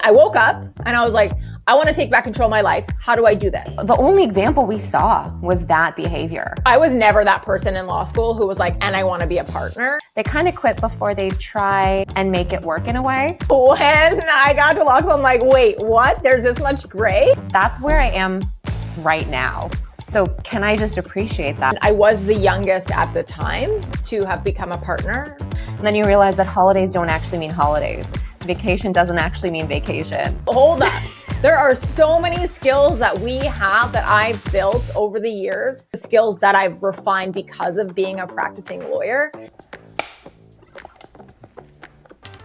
I woke up and I was like, I want to take back control of my life. How do I do that? The only example we saw was that behavior. I was never that person in law school who was like, and I want to be a partner. They kind of quit before they try and make it work in a way. When I got to law school, I'm like, wait, what? There's this much gray? That's where I am right now. So can I just appreciate that? I was the youngest at the time to have become a partner. And then you realize that holidays don't actually mean holidays. Vacation doesn't actually mean vacation. Hold up. There are so many skills that we have that I've built over the years, the skills that I've refined because of being a practicing lawyer.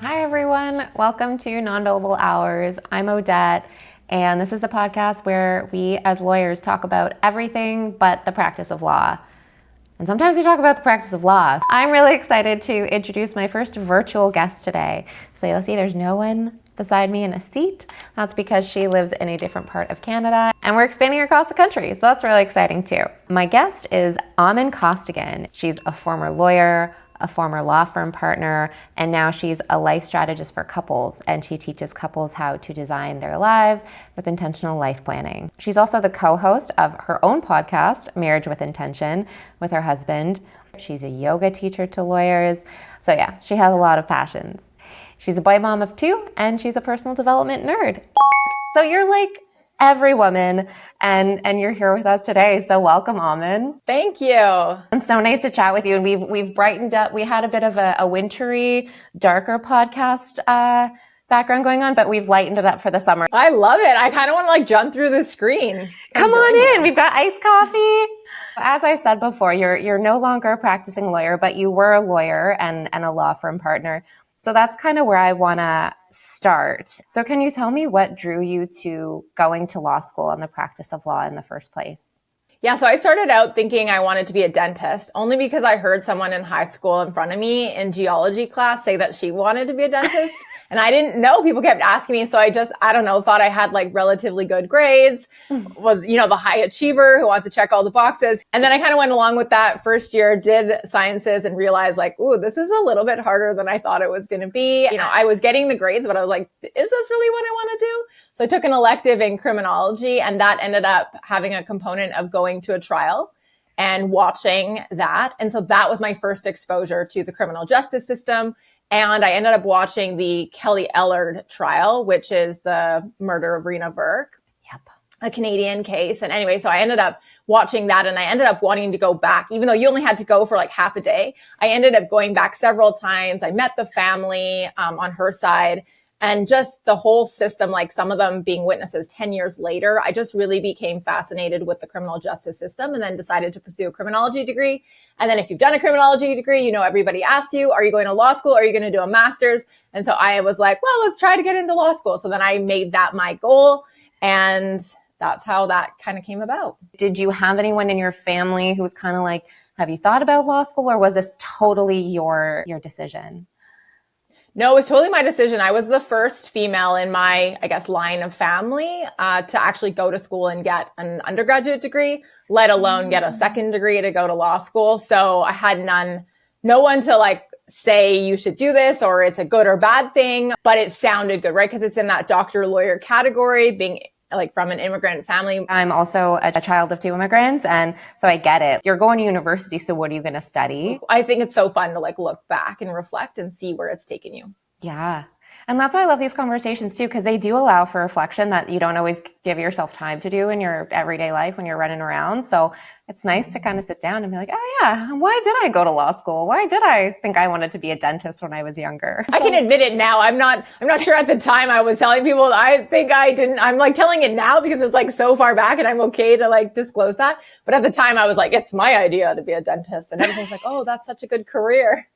Hi, everyone. Welcome to Non-Billable Hours. I'm Odette, and this is the podcast where we as lawyers talk about everything but the practice of law. And sometimes we talk about the practice of law. I'm really excited to introduce my first virtual guest today. So you'll see there's no one beside me in a seat. That's because she lives in a different part of Canada and we're expanding across the country. So that's really exciting too. My guest is Aman Costigan. She's a former lawyer, a former law firm partner, and now she's a life strategist for couples, and she teaches couples how to design their lives with intentional life planning. She's also the co-host of her own podcast, Marriage with Intention, with her husband. She's a yoga teacher to lawyers. So yeah, she has a lot of passions. She's a boy mom of 2, and she's a personal development nerd. So you're like every woman, and you're here with us today. So welcome, Aman. Thank you. It's so nice to chat with you. And we've brightened up. We had a bit of a wintry, darker podcast background going on, but we've lightened it up for the summer. I love it. I kind of want to like jump through the screen. Come on in. We've got iced coffee. As I said before, you're no longer a practicing lawyer, but you were a lawyer and a law firm partner. So that's kind of where I want to start. So can you tell me what drew you to going to law school and the practice of law in the first place? Yeah, so I started out thinking I wanted to be a dentist only because I heard someone in high school in front of me in geology class say that she wanted to be a dentist. And I didn't know. People kept asking me. So I don't know, thought I had like relatively good grades, was, the high achiever who wants to check all the boxes. And then I kind of went along with that first year, did sciences and realized like, ooh, this is a little bit harder than I thought it was going to be. I was getting the grades, but I was like, is this really what I want to do? So I took an elective in criminology, and that ended up having a component of going to a trial and watching that. And so that was my first exposure to the criminal justice system. And I ended up watching the Kelly Ellard trial, which is the murder of Rena Burke, a Canadian case. And anyway, so I ended up watching that, and I ended up wanting to go back, even though you only had to go for like half a day. I ended up going back several times. I met the family on her side. And just the whole system, like some of them being witnesses 10 years later, I just really became fascinated with the criminal justice system and then decided to pursue a criminology degree. And then if you've done a criminology degree, everybody asks you, are you going to law school? Or are you going to do a master's? And so I was like, well, let's try to get into law school. So then I made that my goal. And that's how that kind of came about. Did you have anyone in your family who was kind of like, have you thought about law school, or was this totally your decision? No, it was totally my decision. I was the first female in my, line of family to actually go to school and get an undergraduate degree, let alone get a second degree to go to law school. So I had no one to like say you should do this or it's a good or bad thing, but it sounded good, right? Because it's in that doctor lawyer category, being like from an immigrant family. I'm also a child of 2 immigrants, and so I get it. You're going to university, so what are you going to study? I think it's so fun to like look back and reflect and see where it's taken you. Yeah. And that's why I love these conversations too, because they do allow for reflection that you don't always give yourself time to do in your everyday life when you're running around. So it's nice to kind of sit down and be like, oh yeah, why did I go to law school? Why did I think I wanted to be a dentist when I was younger? I can admit it now. I'm not sure at the time I was telling people. I think I didn't. I'm like telling it now because it's like so far back and I'm okay to like disclose that. But at the time I was like, it's my idea to be a dentist, and everything's like, oh, that's such a good career.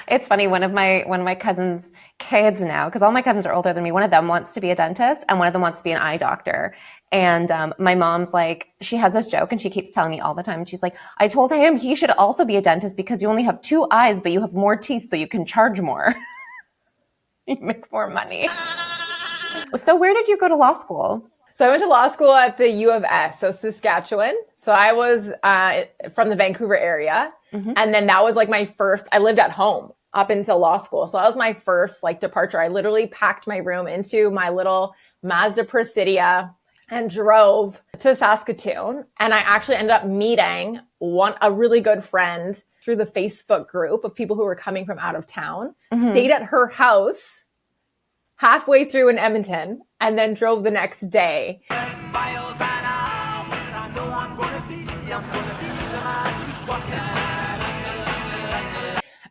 It's funny, one of my cousins' kids now, because all my cousins are older than me, one of them wants to be a dentist and one of them wants to be an eye doctor. And my mom's like, she has this joke and she keeps telling me all the time. And she's like, I told him he should also be a dentist because you only have 2 eyes, but you have more teeth, so you can charge more. You make more money. So where did you go to law school? So I went to law school at the U of S, so Saskatchewan. So I was from the Vancouver area. Mm-hmm. And then that was like my first, I lived at home up until law school. So that was my first like departure. I literally packed my room into my little Mazda Presidia and drove to Saskatoon. And I actually ended up meeting a really good friend through the Facebook group of people who were coming from out of town, stayed at her house halfway through in Edmonton, and then drove the next day.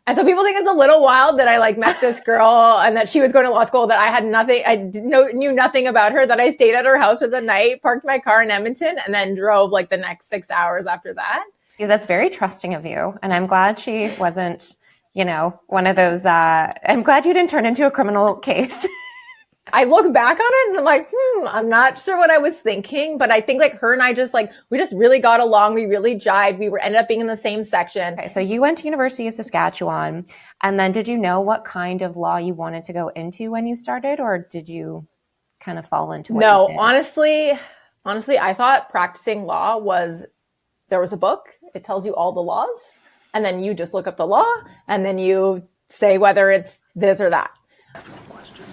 And so people think it's a little wild that I like met this girl and that she was going to law school, that I had nothing, knew nothing about her, that I stayed at her house for the night, parked my car in Edmonton, and then drove like the next 6 hours after that. Yeah, that's very trusting of you. And I'm glad she wasn't, one of those, I'm glad you didn't turn into a criminal case. I look back on it and I'm like, I'm not sure what I was thinking, but I think like her and I just like, we just really got along. We really jived. We ended up being in the same section. Okay, so you went to University of Saskatchewan, and then did you know what kind of law you wanted to go into when you started, or did you kind of fall into what you did? Honestly, I thought practicing law was, there was a book, it tells you all the laws, and then you just look up the law, and then you say whether it's this or that.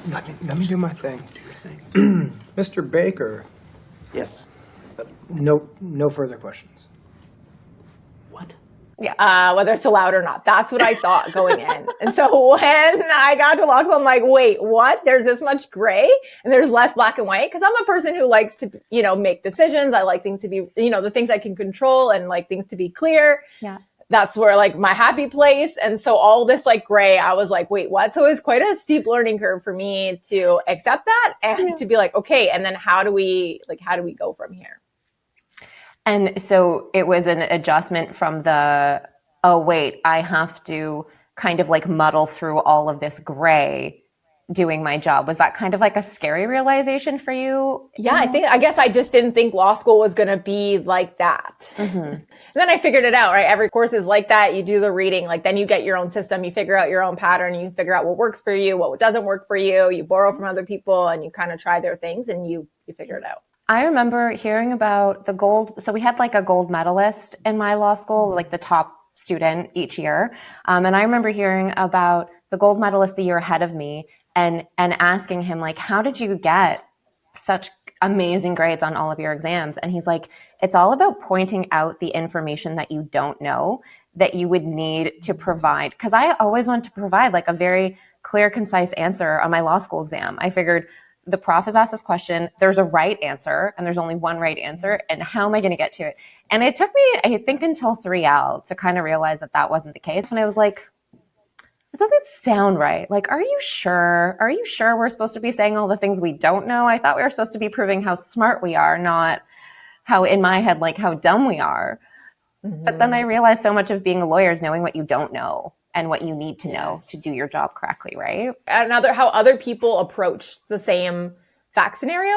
Let me do my thing. Do your thing. Mr. Baker. Yes. No further questions. What? Yeah. Whether it's allowed or not. That's what I thought going in. And so when I got to law school, I'm like, wait, what? There's this much gray and there's less black and white? Because I'm a person who likes to, make decisions. I like things to be, the things I can control and like things to be clear. Yeah. That's where like my happy place. And so all this like gray, I was like, wait, what? So it was quite a steep learning curve for me to accept that and to be like, okay, and then how do we go from here? And so it was an adjustment from the, oh, wait, I have to kind of like muddle through all of this gray doing my job. Was that kind of like a scary realization for you? Yeah, I guess I just didn't think law school was going to be like that. Mm-hmm. And then I figured it out, right? Every course is like that. You do the reading, like then you get your own system, you figure out your own pattern, you figure out what works for you, what doesn't work for you, you borrow from other people and you kind of try their things and you figure it out. I remember hearing about the gold. So we had like a gold medalist in my law school, like the top student each year. And I remember hearing about the gold medalist the year ahead of me and asking him like, how did you get such amazing grades on all of your exams? And he's like, it's all about pointing out the information that you don't know that you would need to provide. Because I always wanted to provide like a very clear, concise answer on my law school exam. I figured the prof has asked this question, there's a right answer, and there's only one right answer, and how am I going to get to it? And it took me, I think, until 3L to kind of realize that that wasn't the case. And I was like, it doesn't sound right. Like, are you sure? Are you sure we're supposed to be saying all the things we don't know? I thought we were supposed to be proving how smart we are, not how, in my head, like how dumb we are. Mm-hmm. But then I realized so much of being a lawyer is knowing what you don't know and what you need to know to do your job correctly, right? How other people approach the same fact scenario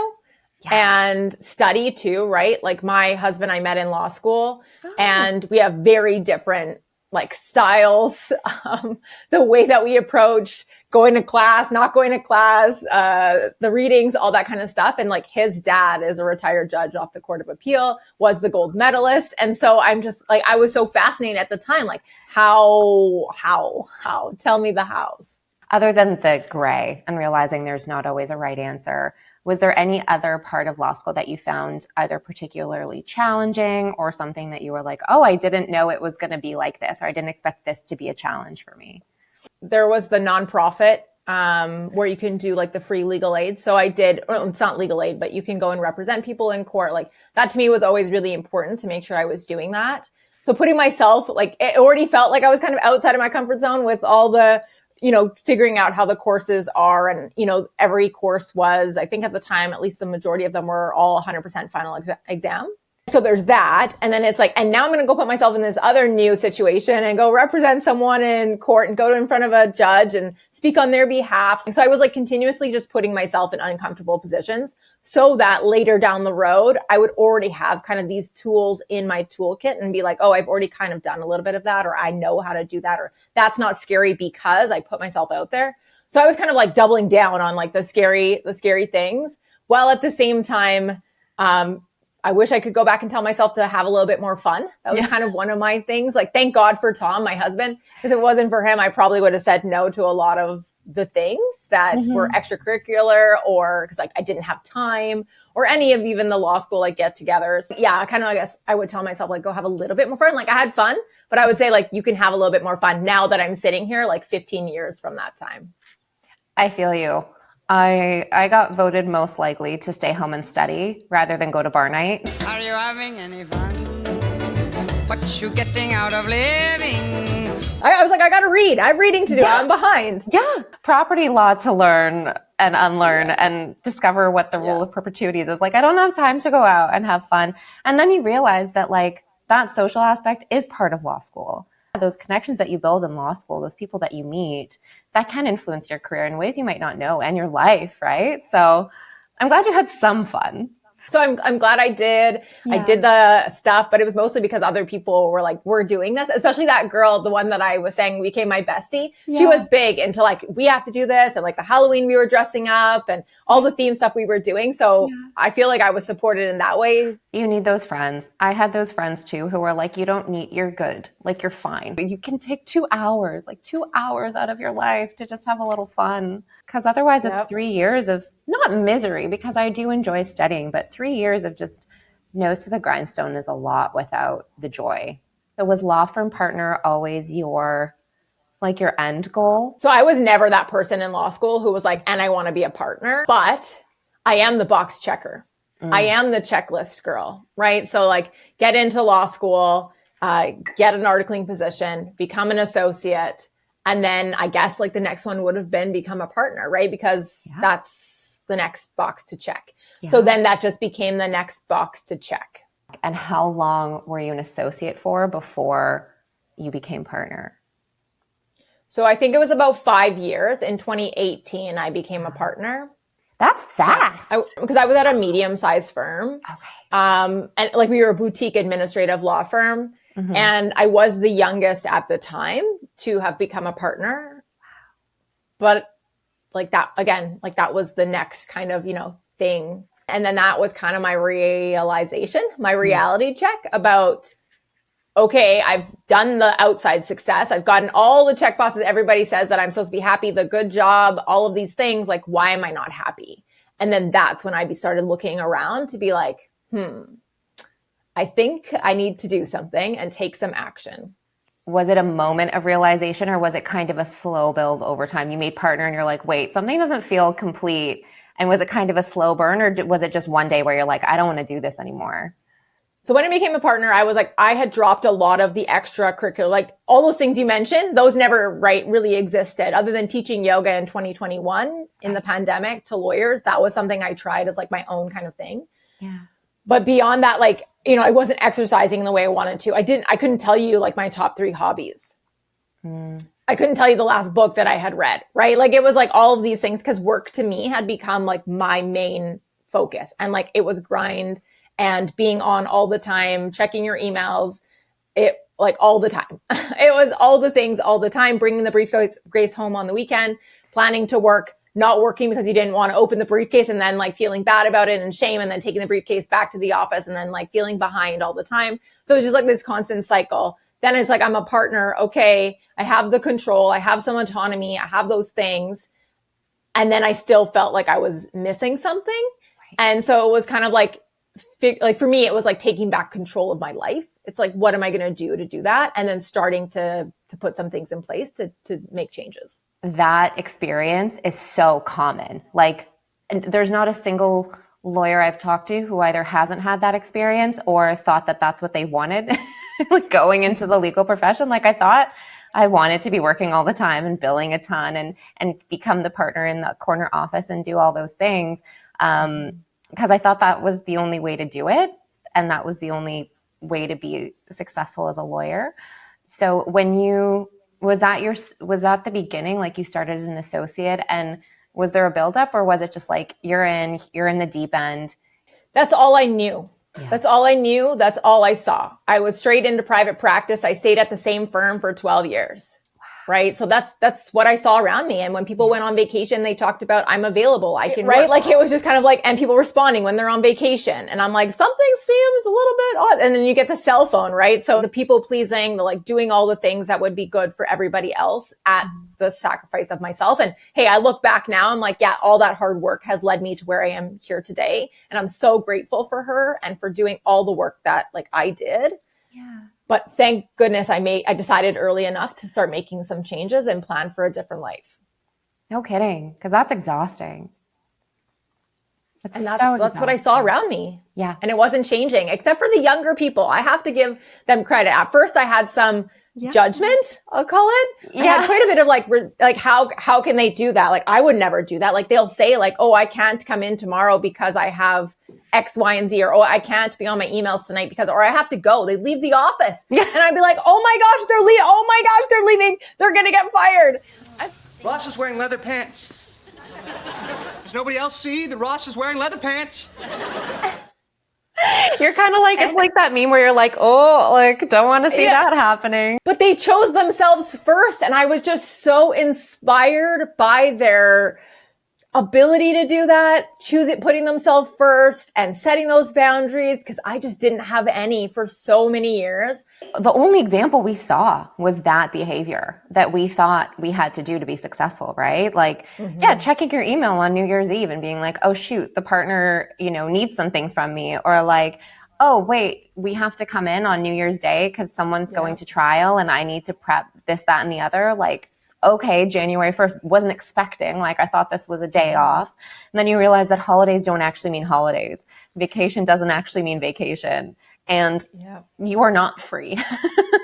and study too, right? Like my husband, I met in law school and we have very different like styles, the way that we approach going to class, not going to class, the readings, all that kind of stuff. And like his dad is a retired judge off the Court of Appeal, was the gold medalist. And so I'm just like, I was so fascinated at the time, like how, tell me the hows. Other than the gray and realizing there's not always a right answer, was there any other part of law school that you found either particularly challenging or something that you were like, oh, I didn't know it was going to be like this, or I didn't expect this to be a challenge for me? There was the nonprofit where you can do like the free legal aid. So I did, well, it's not legal aid, but you can go and represent people in court. Like that to me was always really important to make sure I was doing that. So putting myself, like it already felt like I was kind of outside of my comfort zone with all the, figuring out how the courses are. And, every course was, I think at the time, at least the majority of them were all 100% final exam. So there's that. And then it's like, and now I'm going to go put myself in this other new situation and go represent someone in court and go in front of a judge and speak on their behalf. And so I was like continuously just putting myself in uncomfortable positions so that later down the road, I would already have kind of these tools in my toolkit and be like, oh, I've already kind of done a little bit of that, or I know how to do that, or that's not scary because I put myself out there. So I was kind of like doubling down on like the scary things, while at the same time, I wish I could go back and tell myself to have a little bit more fun. That was kind of one of my things. Like, thank God for Tom, my husband, because if it wasn't for him, I probably would have said no to a lot of the things that were extracurricular, or because like I didn't have time, or any of even the law school like get-togethers. Yeah, kind of, I guess I would tell myself like, go have a little bit more fun. Like I had fun, but I would say like, you can have a little bit more fun now that I'm sitting here like 15 years from that time. I feel you. I got voted most likely to stay home and study rather than go to bar night. Are you having any fun? What you getting out of living? I was like, I got to read. I have reading to do. I'm behind. Yeah. Property law to learn and unlearn and discover what the rule of perpetuities is. Like, I don't have time to go out and have fun. And then you realize that like that social aspect is part of law school. Those connections that you build in law school, those people that you meet, that can influence your career in ways you might not know and your life, right? So I'm glad you had some fun. So I'm glad I did. Yeah. I did the stuff, but it was mostly because other people were like, we're doing this, especially that girl, the one that I was saying became my bestie. Yeah. She was big into like, we have to do this. And like the Halloween we were dressing up and all the theme stuff we were doing. So I feel like I was supported in that way. You need those friends. I had those friends too, who were like, you don't need, you're good. Like you're fine. You can take 2 hours, like 2 hours out of your life to just have a little fun. Because otherwise it's 3 years of not misery, because I do enjoy studying, but 3 years of just nose to the grindstone is a lot without the joy. So was law firm partner always your end goal? So I was never that person in law school who was like, and I want to be a partner, but I am the box checker. I am the checklist girl, right? So like get into law school, get an articling position, become an associate. And then I guess like the next one would have been become a partner, right? Because that's the next box to check. Yeah. So then that just became the next box to check. And how long were you an associate for before you became partner? So I think it was about 5 years. In 2018, I became a partner. That's fast. Because I was at a medium-sized firm. Okay. And like we were a boutique administrative law firm. Mm-hmm. And I was the youngest at the time to have become a partner. But like that, again, like that was the next kind of, thing. And then that was kind of my realization, my reality check about, okay, I've done the outside success. I've gotten all the check boxes. Everybody says that I'm supposed to be happy, the good job, all of these things. Like, why am I not happy? And then that's when I started looking around to be like, I think I need to do something and take some action. Was it a moment of realization, or was it kind of a slow build over time? You made partner and you're like, wait, something doesn't feel complete. And was it kind of a slow burn, or was it just one day where you're like, I don't want to do this anymore? So when I became a partner, I was like, I had dropped a lot of the extracurricular, like all those things you mentioned, those never really existed other than teaching yoga in 2021 in the pandemic to lawyers. That was something I tried as like my own kind of thing. Yeah. But beyond that, like, I wasn't exercising the way I wanted to. I couldn't tell you like my top 3 hobbies. I couldn't tell you the last book that I had read, right? Like it was like all of these things, because work to me had become like my main focus, and like it was grind and being on all the time, checking your emails, it like all the time. It was all the things all the time, bringing the briefcase home on the weekend, planning to work, not working because you didn't want to open the briefcase and then like feeling bad about it and shame, and then taking the briefcase back to the office and then like feeling behind all the time. So it's just like this constant cycle. Then it's like, I'm a partner. Okay. I have the control. I have some autonomy. I have those things. And then I still felt like I was missing something. Right. And so it was kind of like for me, it was like taking back control of my life. It's like, what am I going to do that? And then starting to put some things in place to make changes. That experience is so common. Like, there's not a single lawyer I've talked to who either hasn't had that experience or thought that that's what they wanted. Like going into the legal profession. Like I thought I wanted to be working all the time and billing a ton and become the partner in the corner office and do all those things. Because I thought that was the only way to do it. And that was the only way to be successful as a lawyer. So was that the beginning? Like you started as an associate, and was there a buildup, or was it just like you're in the deep end? That's all I knew. Yeah. That's all I knew. That's all I saw. I was straight into private practice. I stayed at the same firm for 12 years. Wow. right? So that's what I saw around me. And when people went on vacation, they talked about, I'm available. I can, right? Like it was just kind of like, and people responding when they're on vacation. And I'm like, something seems a little bit odd. And then you get the cell phone, right? So the people pleasing, the like doing all the things that would be good for everybody else at the sacrifice of myself. And hey, I look back now, I'm like, yeah, all that hard work has led me to where I am here today. And I'm so grateful for her and for doing all the work that like I did. Yeah. But thank goodness I decided early enough to start making some changes and plan for a different life. No kidding. Because that's exhausting. And that's what I saw around me. Yeah. And it wasn't changing, except for the younger people. I have to give them credit. At first I had some judgment, I'll call it. I had quite a bit of like, how can they do that? Like, I would never do that. Like, they'll say like, oh, I can't come in tomorrow because I have X, Y, and Z, or, oh, I can't be on my emails tonight because, or I have to go. They leave the office. And I'd be like, oh my gosh, they're leaving. They're going to get fired. Ross is wearing leather pants. Does nobody else see that Ross is wearing leather pants? You're kind of like, it's like that meme where you're like, oh, like, don't want to see that happening. But they chose themselves first. And I was just so inspired by their ability to do that, putting themselves first and setting those boundaries, because I just didn't have any for so many years. The only example we saw was that behavior that we thought we had to do to be successful, right? Like, checking your email on New Year's Eve and being like, oh, shoot, the partner, needs something from me. Or like, oh, wait, we have to come in on New Year's Day because someone's going to trial and I need to prep this, that, and the other. Like, okay, January 1st, wasn't expecting, like I thought this was a day off. And then you realize that holidays don't actually mean holidays. Vacation doesn't actually mean vacation. And you are not free,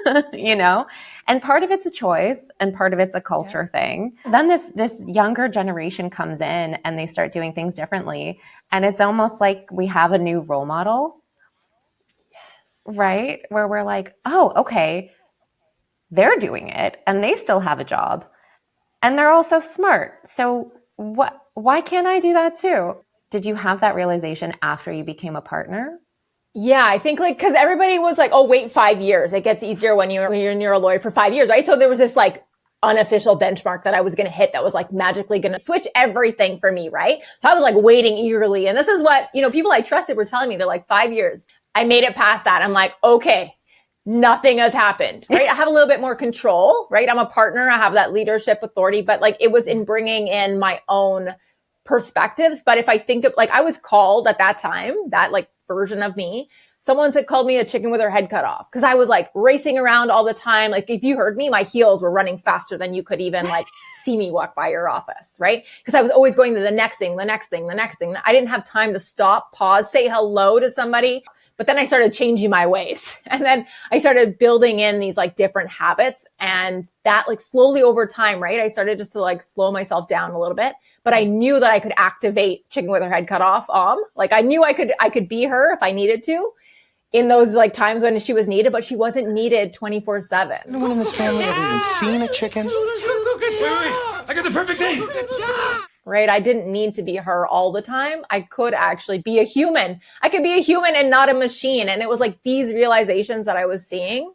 And part of it's a choice and part of it's a culture thing. Then this younger generation comes in and they start doing things differently. And it's almost like we have a new role model. Yes. Right? Where we're like, oh, okay, they're doing it and they still have a job and they're also smart. So why can't I do that too? Did you have that realization after you became a partner? Yeah, I think like, cause everybody was like, oh, wait 5 years. It gets easier when you're a lawyer for 5 years, right? So there was this like unofficial benchmark that I was going to hit that was like magically going to switch everything for me, right? So I was like waiting eagerly. And this is what, people I trusted were telling me. They're like 5 years. I made it past that. I'm like, okay, nothing has happened, right? I have a little bit more control, right? I'm a partner. I have that leadership authority, but like it was in bringing in my own perspectives. But if I think of like, I was called at that time, that like version of me, someone had called me a chicken with her head cut off because I was like racing around all the time. Like if you heard me, my heels were running faster than you could even like see me walk by your office, right? Because I was always going to the next thing. I didn't have time to stop, pause, say hello to somebody. But then I started changing my ways. And then I started building in these like different habits, and that like slowly over time, right? I started just to like slow myself down a little bit, but I knew that I could activate chicken with her head cut off. Like I knew I could be her if I needed to in those like times when she was needed, but she wasn't needed 24/7. No one in this family ever even seen a chicken. Wait, I got the perfect thing. Right? I didn't need to be her all the time. I could actually be a human. I could be a human and not a machine. And it was like these realizations that I was seeing.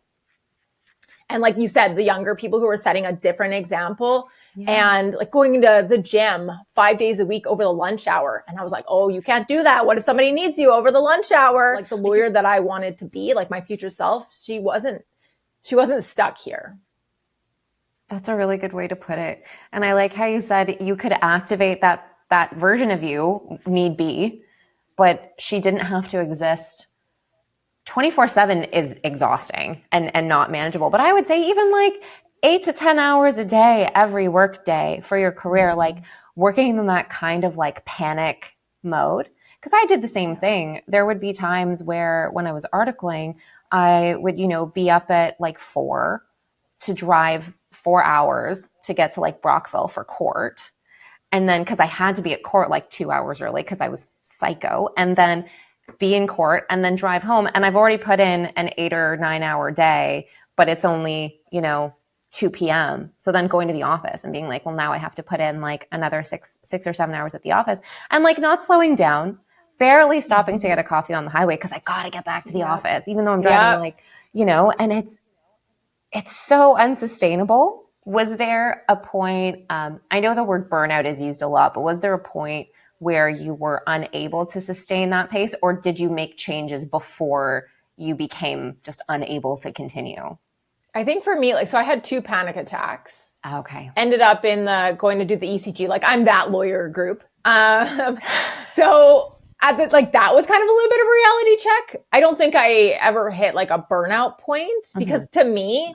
And like you said, the younger people who were setting a different example and like going to the gym 5 days a week over the lunch hour. And I was like, oh, you can't do that. What if somebody needs you over the lunch hour? Like the lawyer that I wanted to be, like my future self, she wasn't stuck here. That's a really good way to put it. And I like how you said you could activate that version of you, need be, but she didn't have to exist. 24/7 is exhausting and not manageable. But I would say even like 8 to 10 hours a day, every work day for your career, like working in that kind of like panic mode. Because I did the same thing. There would be times where when I was articling, I would, be up at like 4 to drive 4 hours to get to like Brockville for court. And then because I had to be at court like 2 hours early because I was psycho, and then be in court and then drive home. And I've already put in an 8 or 9 hour day, but it's only, 2 p.m. So then going to the office and being like, well, now I have to put in like another six or 7 hours at the office, and like not slowing down, barely stopping to get a coffee on the highway because I got to get back to the office, even though I'm driving and it's so unsustainable. Was there a point, I know the word burnout is used a lot, but was there a point where you were unable to sustain that pace, or did you make changes before you became just unable to continue? I think for me, so I had 2 panic attacks. Okay. Ended up in going to do the ECG. I'm that lawyer group. So that was kind of a little bit of a reality check. I don't think I ever hit a burnout point because to me,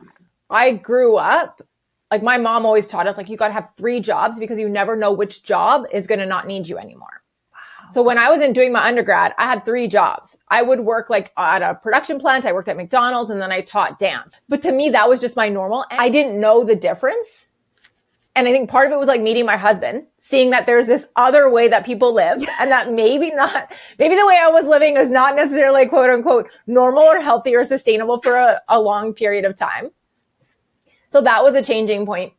I grew up, my mom always taught us, you got to have 3 jobs because you never know which job is going to not need you anymore. Wow. So when I was doing my undergrad, I had 3 jobs. I would work at a production plant. I worked at McDonald's and then I taught dance. But to me, that was just my normal. I didn't know the difference. And I think part of it was meeting my husband, seeing that there's this other way that people live and that maybe the way I was living is not necessarily quote unquote normal or healthy or sustainable for a long period of time. So that was a changing point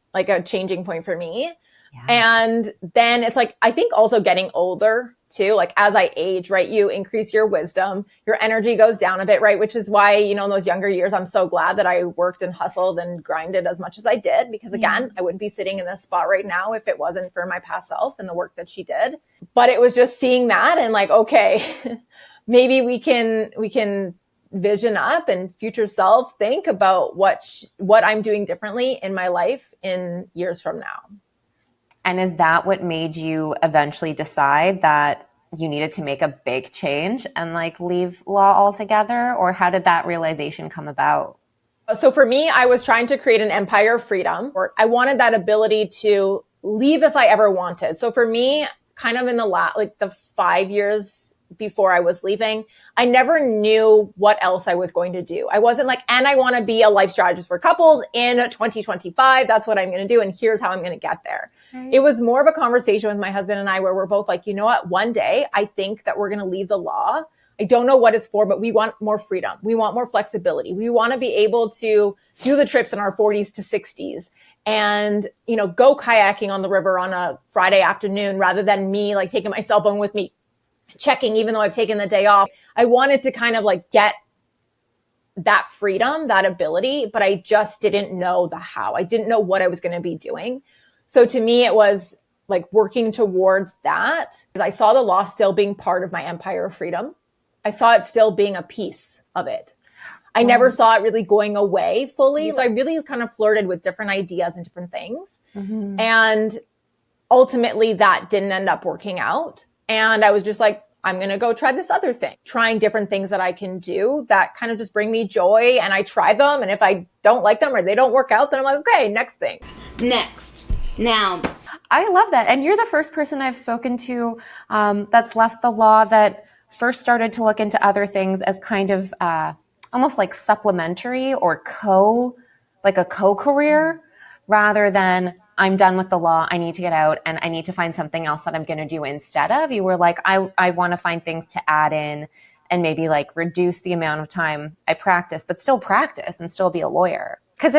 for me. Yeah. And then it's I think also getting older too, as I age, right, you increase your wisdom, your energy goes down a bit, right? Which is why, in those younger years, I'm so glad that I worked and hustled and grinded as much as I did, because again, I wouldn't be sitting in this spot right now if it wasn't for my past self and the work that she did. But it was just seeing that and okay, maybe we can vision up and future self think about what I'm doing differently in my life in years from now. And is that what made you eventually decide that you needed to make a big change and leave law altogether? Or how did that realization come about? So for me, I was trying to create an empire of freedom, or I wanted that ability to leave if I ever wanted. So for me, kind of in the 5 years before I was leaving, I never knew what else I was going to do. I wasn't and I want to be a life strategist for couples in 2025. That's what I'm going to do. And here's how I'm going to get there. Right. It was more of a conversation with my husband and I where we're both you know what? One day I think that we're going to leave the law. I don't know what it's for, but we want more freedom. We want more flexibility. We want to be able to do the trips in our 40s to 60s and, go kayaking on the river on a Friday afternoon rather than me taking my cell phone with me, checking, even though I've taken the day off. I wanted to kind of get that freedom, that ability, but I just didn't know the how. I didn't know what I was going to be doing. So to me, it was working towards that. I saw the law still being part of my empire of freedom. I saw it still being a piece of it. I never saw it really going away fully. So I really kind of flirted with different ideas and different things. Mm-hmm. And ultimately that didn't end up working out. And I was just I'm going to go try this other thing, trying different things that I can do that kind of just bring me joy. And I try them. And if I don't like them or they don't work out, then I'm okay, next thing. Next. Now. I love that. And you're the first person I've spoken to that's left the law that first started to look into other things as kind of almost supplementary or a co-career rather than I'm done with the law. I need to get out and I need to find something else that I'm going to do instead of. You were I want to find things to add in and maybe reduce the amount of time I practice, but still practice and still be a lawyer. Because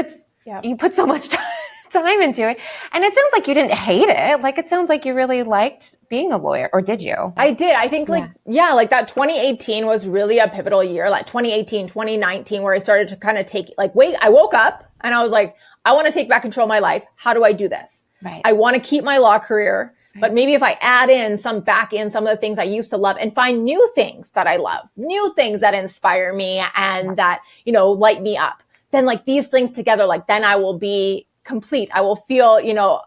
you put so much time into it. And it sounds like you didn't hate it. It sounds like you really liked being a lawyer, or did you? I did. I think that 2018 was really a pivotal year, 2018, 2019, where I started to kind of take, I woke up and I was I want to take back control of my life. How do I do this? Right. I want to keep my law career, but maybe if I add in some of the things I used to love and find new things that I love, new things that inspire me and that, light me up, then these things together, then I will be complete. I will feel,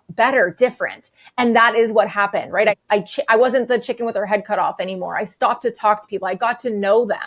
better, different. And that is what happened, right? I wasn't the chicken with her head cut off anymore. I stopped to talk to people. I got to know them.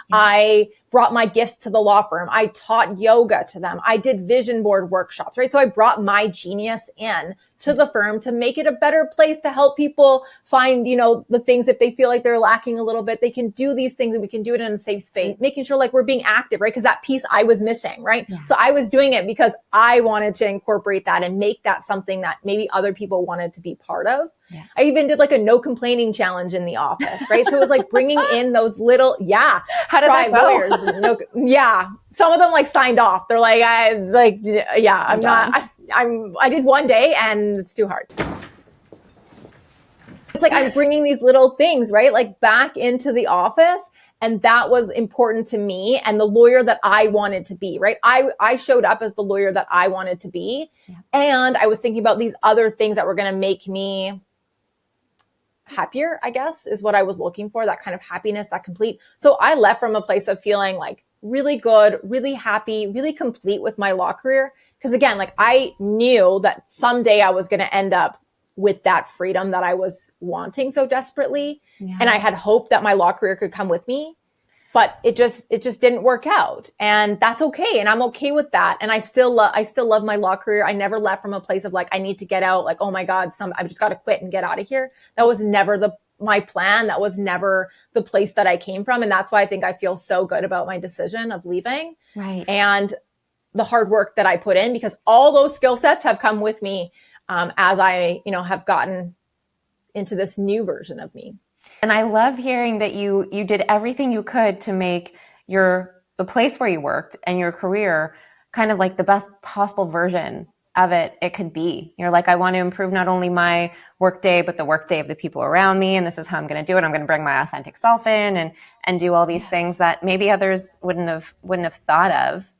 Yeah. I brought my gifts to the law firm. I taught yoga to them. I did vision board workshops, right? So I brought my genius in to the firm to make it a better place to help people find, the things if they feel like they're lacking a little bit, they can do these things and we can do it in a safe space, making sure we're being active, right? Because that piece I was missing, right? Yeah. So I was doing it because I wanted to incorporate that and make that something that maybe other people wanted to be part of. Yeah. I even did a no complaining challenge in the office, right? So it was bringing in those little, how did that go? Some of them signed off. They're I'm not, I did one day and it's too hard. It's I'm bringing these little things, right? Back into the office And that was important to me and the lawyer that I wanted to be, right? I showed up as the lawyer that I wanted to be. Yeah. And I was thinking about these other things that were going to make me happier, I guess, is what I was looking for, that kind of happiness, that complete. So I left from a place of feeling like really good, really happy, really complete with my law career. Because again, like I knew that someday I was going to end up with that freedom that I was wanting so desperately. Yeah. And I had hoped that my law career could come with me, but it just didn't work out. And that's okay. And I'm okay with that. And I still love my law career. I never left from a place of like, I need to get out. Like, oh my God, I've just got to quit and get out of here. That was never my plan. That was never the place that I came from. And that's why I think I feel so good about my decision of leaving. Right. And the hard work that I put in, because all those skill sets have come with me as I, have gotten into this new version of me. And I love hearing that you did everything you could to make the place where you worked and your career kind of like the best possible version of it could be. You're like, I want to improve not only my work day, but the work day of the people around me. And this is how I'm going to do it. I'm going to bring my authentic self in and do all these things that maybe others wouldn't have thought of.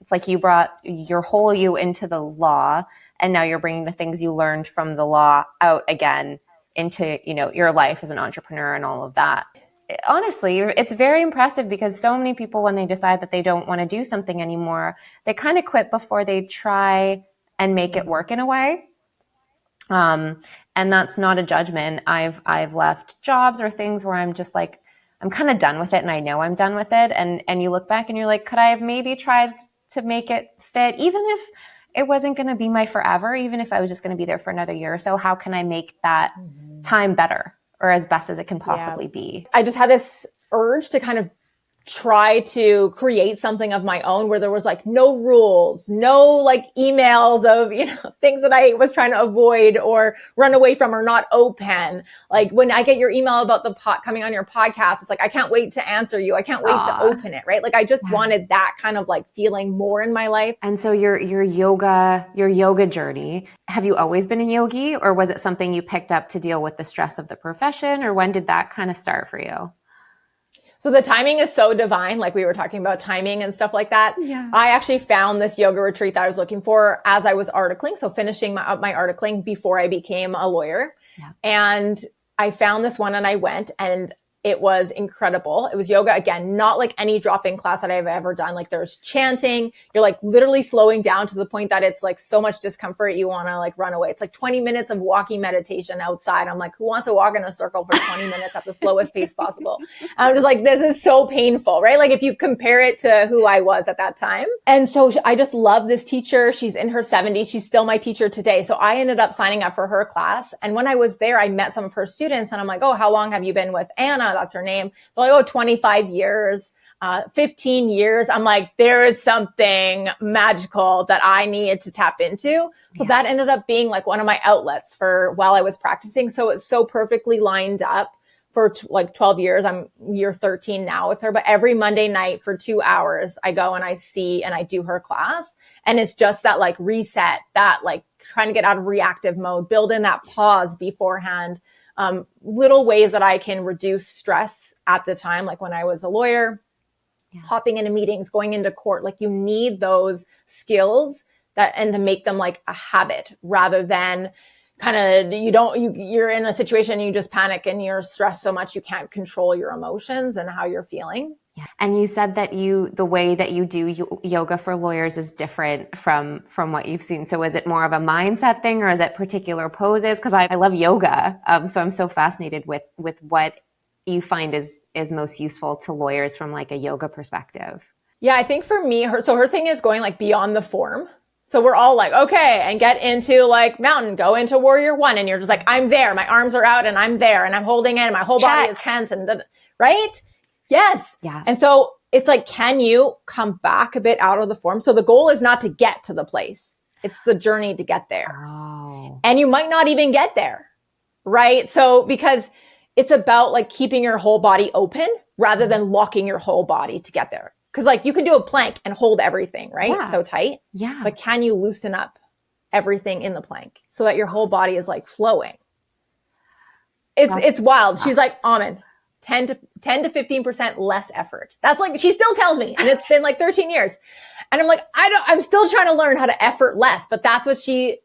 It's like you brought your whole you into the law, and now you're bringing the things you learned from the law out again into, your life as an entrepreneur and all of that. Honestly, it's very impressive, because so many people, when they decide that they don't want to do something anymore, they kind of quit before they try and make it work in a way. And that's not a judgment. I've left jobs or things where I'm just like, I'm kind of done with it, and I know I'm done with it. And you look back and you're like, could I have maybe tried to make it fit, even if it wasn't going to be my forever, even if I was just going to be there for another year or so? How can I make that time better, or as best as it can possibly be? I just had this urge to kind of try to create something of my own where there was like no rules, no like emails of, things that I was trying to avoid or run away from or not open. Like when I get your email about the coming on your podcast, it's like, I can't wait to answer you. I can't wait to open it. Right. Like I just wanted that kind of like feeling more in my life. And so your yoga journey, have you always been a yogi, or was it something you picked up to deal with the stress of the profession, or when did that kind of start for you? So the timing is so divine, like we were talking about timing and stuff like that. Yeah. I actually found this yoga retreat that I was looking for as I was articling. So finishing my articling before I became a lawyer. Yeah. And I found this one and I went, and it was incredible. It was yoga, again, not like any drop-in class that I've ever done. Like there's chanting. You're like literally slowing down to the point that it's like so much discomfort you want to like run away. It's like 20 minutes of walking meditation outside. I'm like, who wants to walk in a circle for 20 minutes at the slowest pace possible? And I'm just like, this is so painful, right? Like if you compare it to who I was at that time. And so I just love this teacher. She's in her 70s. She's still my teacher today. So I ended up signing up for her class. And when I was there, I met some of her students, and I'm like, oh, how long have you been with Anna? That's her name. They're like, 25 years, 15 years. I'm like, there is something magical that I needed to tap into. So that ended up being like one of my outlets for while I was practicing. So it's so perfectly lined up for like 12 years. I'm year 13 now with her, but every Monday night for 2 hours, I go and I see and I do her class. And it's just that like reset, that like trying to get out of reactive mode, build in that pause beforehand. Little ways that I can reduce stress at the time, like when I was a lawyer, hopping into meetings, going into court, like you need those skills and to make them like a habit rather than kind of, you're in a situation, you just panic and you're stressed so much, you can't control your emotions and how you're feeling. Yeah. And you said that the way that you do yoga for lawyers is different from what you've seen. So is it more of a mindset thing, or is it particular poses? Because I love yoga. So I'm so fascinated with what you find is most useful to lawyers from like a yoga perspective. Yeah, I think for me, her thing is going like beyond the form. So we're all like, okay, and get into like mountain, go into warrior one. And you're just like, I'm there. My arms are out and I'm there and I'm holding in. My whole body is tense and right? Yes. Yeah. And so it's like, can you come back a bit out of the form? So the goal is not to get to the place. It's the journey to get there. Oh. And you might not even get there. Right. So because it's about like keeping your whole body open rather than locking your whole body to get there. Cause like you can do a plank and hold everything, right? Yeah. So tight. Yeah. But can you loosen up everything in the plank so that your whole body is like flowing? It's wild. She's like, Aman, 10 to 15% less effort. That's like, she still tells me, and it's been like 13 years. And I'm like, I'm still trying to learn how to effort less, but that's what she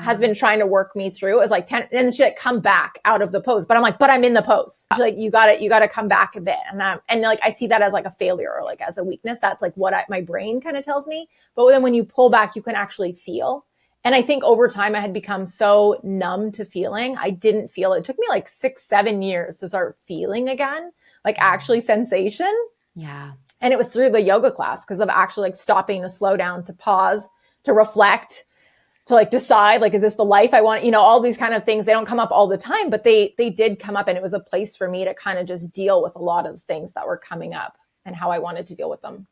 has been trying to work me through is like 10, and she like come back out of the pose. But I'm like, but I'm in the pose. She's like, you gotta come back a bit. And like, I see that as like a failure or like as a weakness. That's like what my brain kind of tells me. But then when you pull back, you can actually feel. And I think over time I had become so numb to feeling. I didn't feel it. It took me like 6-7 years to start feeling again, like actually sensation. Yeah. And it was through the yoga class because of actually like stopping to slow down, to pause, to reflect, to like decide, like, is this the life I want? You know, all these kind of things, they don't come up all the time, but they did come up. And it was a place for me to kind of just deal with a lot of things that were coming up and how I wanted to deal with them.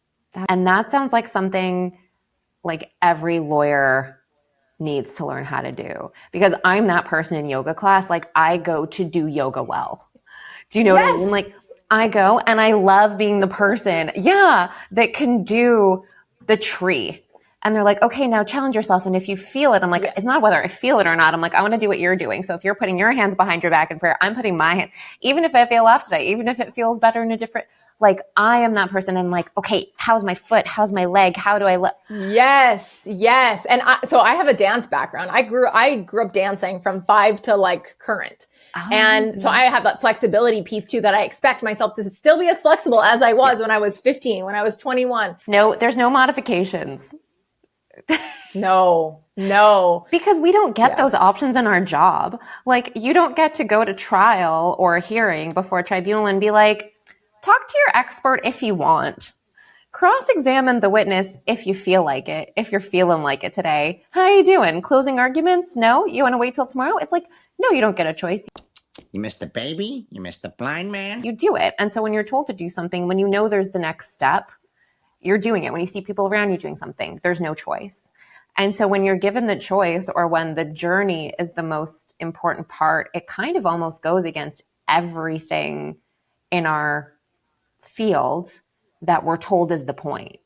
And that sounds like something like every lawyer needs to learn how to do, because I'm that person in yoga class. Like I go to do yoga well. Do you know what I mean? Like I go and I love being the person, that can do the tree. And they're like, okay, now challenge yourself. And if you feel it, I'm like, it's not whether I feel it or not. I'm like, I want to do what you're doing. So if you're putting your hands behind your back in prayer, I'm putting my hand, even if I fail off today, even if it feels better in a different, like I am that person. I'm like, okay, how's my foot? How's my leg? How do I Yes. And so I have a dance background. I grew up dancing from 5 to like current. So I have that flexibility piece too, that I expect myself to still be as flexible as I was when I was 15, when I was 21. No, there's no modifications. No. Because we don't get those options in our job. Like you don't get to go to trial or a hearing before a tribunal and be like, talk to your expert if you want. Cross-examine the witness if you feel like it, if you're feeling like it today. How you doing? Closing arguments? No? You want to wait till tomorrow? It's like, no, you don't get a choice. You missed the baby? You missed the blind man? You do it. And so when you're told to do something, when you know there's the next step, you're doing it. When you see people around you doing something, there's no choice. And so when you're given the choice, or when the journey is the most important part, it kind of almost goes against everything in our field that we're told is the point.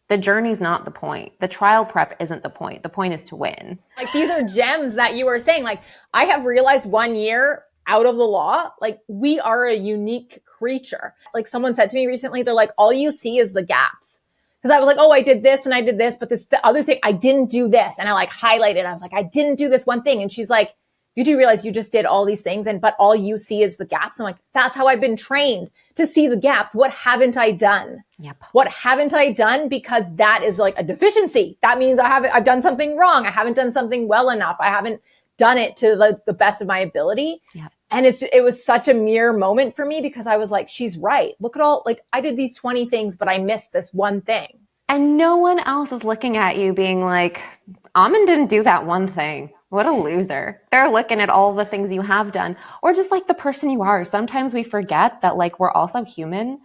The journey's not the point. The trial prep isn't the point. The point is to win. Like these are gems that you were saying. Like I have realized 1 year out of the law, like we are a unique creature. Like someone said to me recently, they're like, all you see is the gaps. Because I was like, oh, I did this and I did this, but the other thing, I didn't do this. And I like highlighted, I was like, I didn't do this one thing. And she's like, you do realize you just did all these things, but all you see is the gaps. I'm like, that's how I've been trained to see the gaps. What haven't I done? Yep. What haven't I done? Because that is like a deficiency. That means I've done something wrong. I haven't done something well enough. I haven't done it to like the best of my ability. Yep. And it was such a mirror moment for me, because I was like, she's right. Look at all, like I did these 20 things, but I missed this one thing. And no one else is looking at you being like, Aman didn't do that one thing. What a loser. They're looking at all the things you have done, or just like the person you are. Sometimes we forget that like we're also human,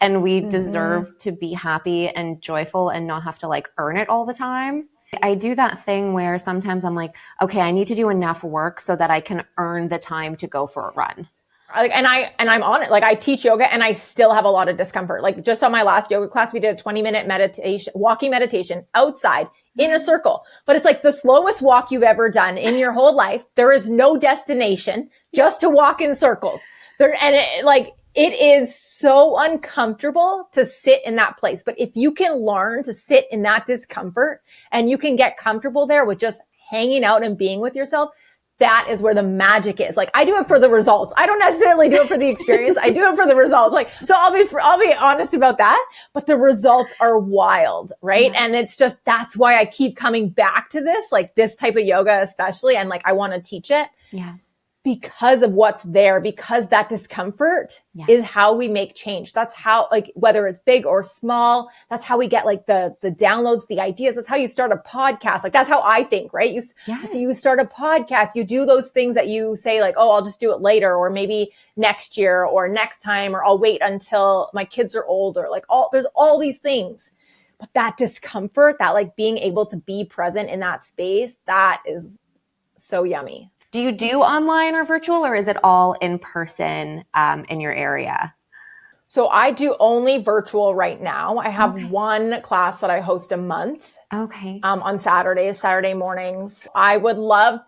and we deserve to be happy and joyful and not have to like earn it all the time. I do that thing where sometimes I'm like, okay, I need to do enough work so that I can earn the time to go for a run. Like, and I'm on it. Like I teach yoga and I still have a lot of discomfort. Like just on my last yoga class, we did a 20-minute meditation, walking meditation outside in a circle. But it's like the slowest walk you've ever done in your whole life. There is no destination, just to walk in circles. It is so uncomfortable to sit in that place. But if you can learn to sit in that discomfort and you can get comfortable there with just hanging out and being with yourself, that is where the magic is. Like I do it for the results. I don't necessarily do it for the experience. I do it for the results. Like, so I'll be honest about that, but the results are wild, right? And it's just, that's why I keep coming back to this, like this type of yoga, especially. And like, I want to teach it. Yeah. Because of what's there, because that discomfort is how we make change. That's how, like, whether it's big or small, that's how we get like the downloads, the ideas. That's how you start a podcast. Like, that's how I think, right? So you start a podcast, you do those things that you say like, oh, I'll just do it later, or maybe next year or next time, or I'll wait until my kids are older. Like there's all these things, but that discomfort, that like being able to be present in that space, that is so yummy. Do you do online or virtual, or is it all in person in your area? So I do only virtual right now. I have one class that I host a month. Okay. On Saturday mornings. I'd love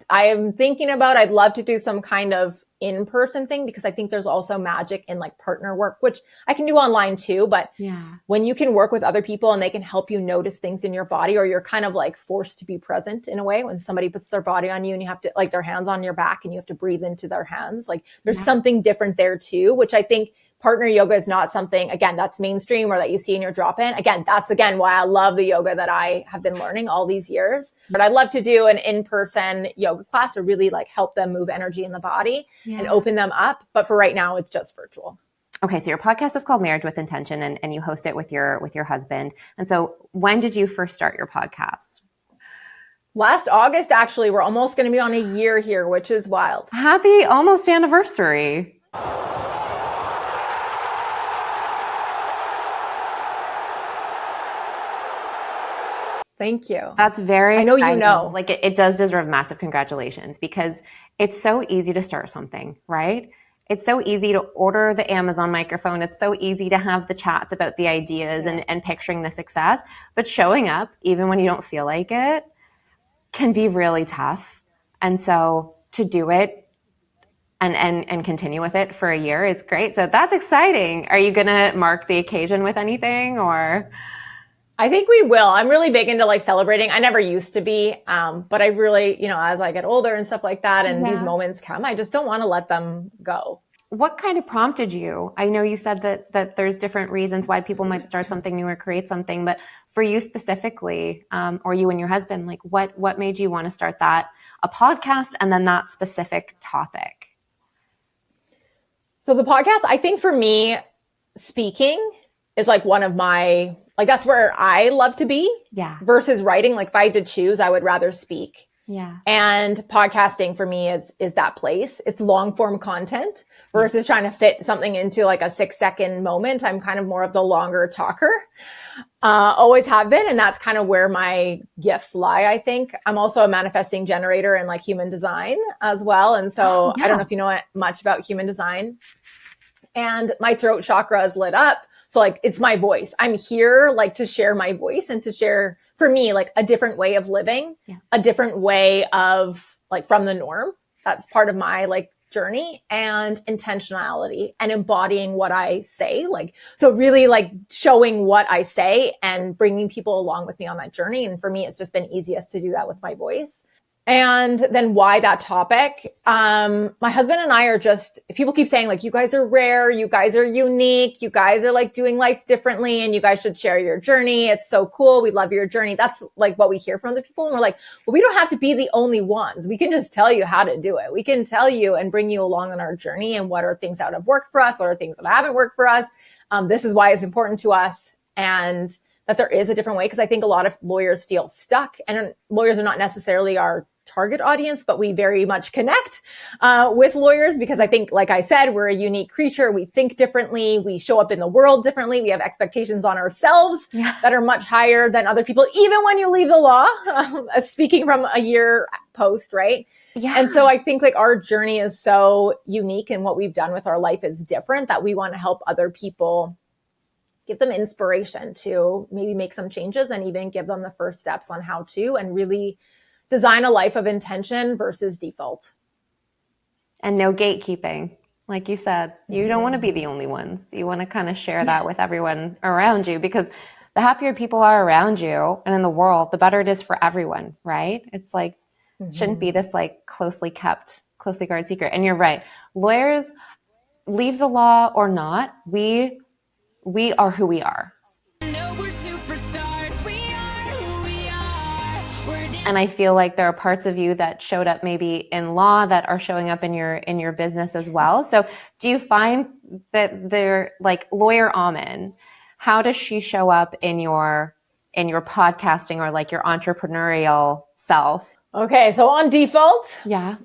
to do some kind of in-person thing, because I think there's also magic in like partner work, which I can do online too. But when you can work with other people and they can help you notice things in your body, or you're kind of like forced to be present in a way when somebody puts their body on you and you have to like their hands on your back and you have to breathe into their hands. Like there's something different there too, which I think partner yoga is not something, again, that's mainstream or that you see in your drop-in. Again, that's again why I love the yoga that I have been learning all these years. But I'd love to do an in-person yoga class to really like help them move energy in the body and open them up. But for right now, it's just virtual. Okay, so your podcast is called Marriage with Intention, and you host it with your husband. And so when did you first start your podcast? Last August, actually. We're almost going to be on a year here, which is wild. Happy almost anniversary. Thank you. That's very I know exciting. you know. Like it does deserve massive congratulations, because it's so easy to start something, right? It's so easy to order the Amazon microphone. It's so easy to have the chats about the ideas and picturing the success. But showing up, even when you don't feel like it, can be really tough. And so to do it and continue with it for a year is great. So that's exciting. Are you going to mark the occasion with anything, or? I think we will. I'm really big into like celebrating. I never used to be, but I really, as I get older and stuff like that, and these moments come, I just don't want to let them go. What kind of prompted you? I know you said that there's different reasons why people might start something new or create something, but for you specifically, or you and your husband, like what made you want to start a podcast and then that specific topic? So the podcast, I think for me, speaking is like one of my, like that's where I love to be. Yeah. Versus writing. Like if I had to choose, I would rather speak. Yeah. And podcasting for me is that place. It's long form content versus trying to fit something into like a 6-second moment. I'm kind of more of the longer talker. Always have been. And that's kind of where my gifts lie, I think. I'm also a manifesting generator in like human design as well. And so I don't know if you know much about human design. And my throat chakra is lit up. So like, it's my voice. I'm here like to share my voice and to share, for me, like a different way of living, a different way of like from the norm. That's part of my like journey, and intentionality and embodying what I say. Like, so really like showing what I say and bringing people along with me on that journey. And for me, it's just been easiest to do that with my voice. And then why that topic? My husband and I are just, people keep saying like, you guys are rare, you guys are unique, you guys are like doing life differently, and you guys should share your journey. It's so cool. We love your journey. That's like what we hear from the people. And we're like, well, we don't have to be the only ones. We can just tell you how to do it. We can tell you and bring you along on our journey, and what are things that have worked for us? What are things that haven't worked for us? This is why it's important to us. And that there is a different way, because I think a lot of lawyers feel stuck, and lawyers are not necessarily our target audience, but we very much connect with lawyers, because I think, like I said, we're a unique creature. We think differently. We show up in the world differently. We have expectations on ourselves that are much higher than other people, even when you leave the law, speaking from a year post, right? Yeah. And so I think like our journey is so unique, and what we've done with our life is different, that we want to help other people, give them inspiration to maybe make some changes, and even give them the first steps on how to, and really design a life of intention versus default. And no gatekeeping. Like you said, you don't want to be the only ones. You want to kind of share that with everyone around you, because the happier people are around you and in the world, the better it is for everyone, right? It's like, shouldn't be this like closely guarded secret. And you're right. Lawyers, leave the law or not, we are who we are. And I feel like there are parts of you that showed up maybe in law that are showing up in your business as well. So do you find that they're like lawyer Aman, how does she show up in your podcasting or like your entrepreneurial self? Okay. So on default, yeah,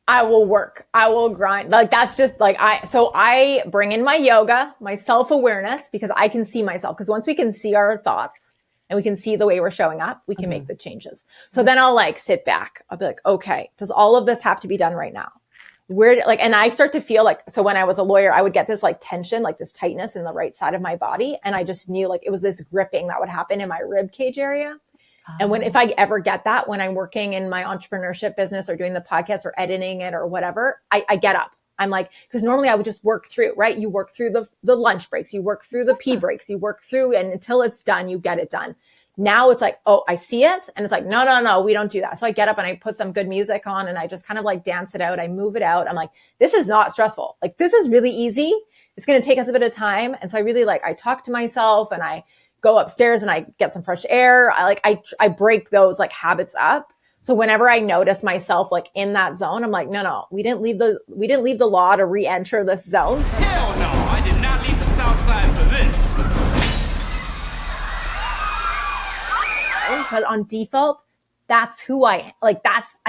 I will work. I will grind. Like that's just like I bring in my yoga, my self-awareness, because I can see myself. Because once we can see our thoughts and we can see the way we're showing up, we can make the changes. So then I'll like sit back. I'll be like, okay, does all of this have to be done right now? And I start to feel like, so when I was a lawyer, I would get this like tension, like this tightness in the right side of my body. And I just knew like it was this gripping that would happen in my rib cage area. And if I ever get that, when I'm working in my entrepreneurship business or doing the podcast or editing it or whatever, I get up. I'm like, because normally I would just work through, right? You work through the lunch breaks, you work through the pee breaks, you work through, and until it's done, you get it done. Now it's like, oh, I see it. And it's like, no, we don't do that. So I get up and I put some good music on and I just kind of like dance it out. I move it out. I'm like, this is not stressful. Like, this is really easy. It's going to take us a bit of time. And so I really I talk to myself and I go upstairs and I get some fresh air. I break those like habits up. So whenever I notice myself like in that zone, I'm like, no, we didn't leave the law to re-enter this zone. Hell no, I did not leave the South Side for this. Because on default, that's who I've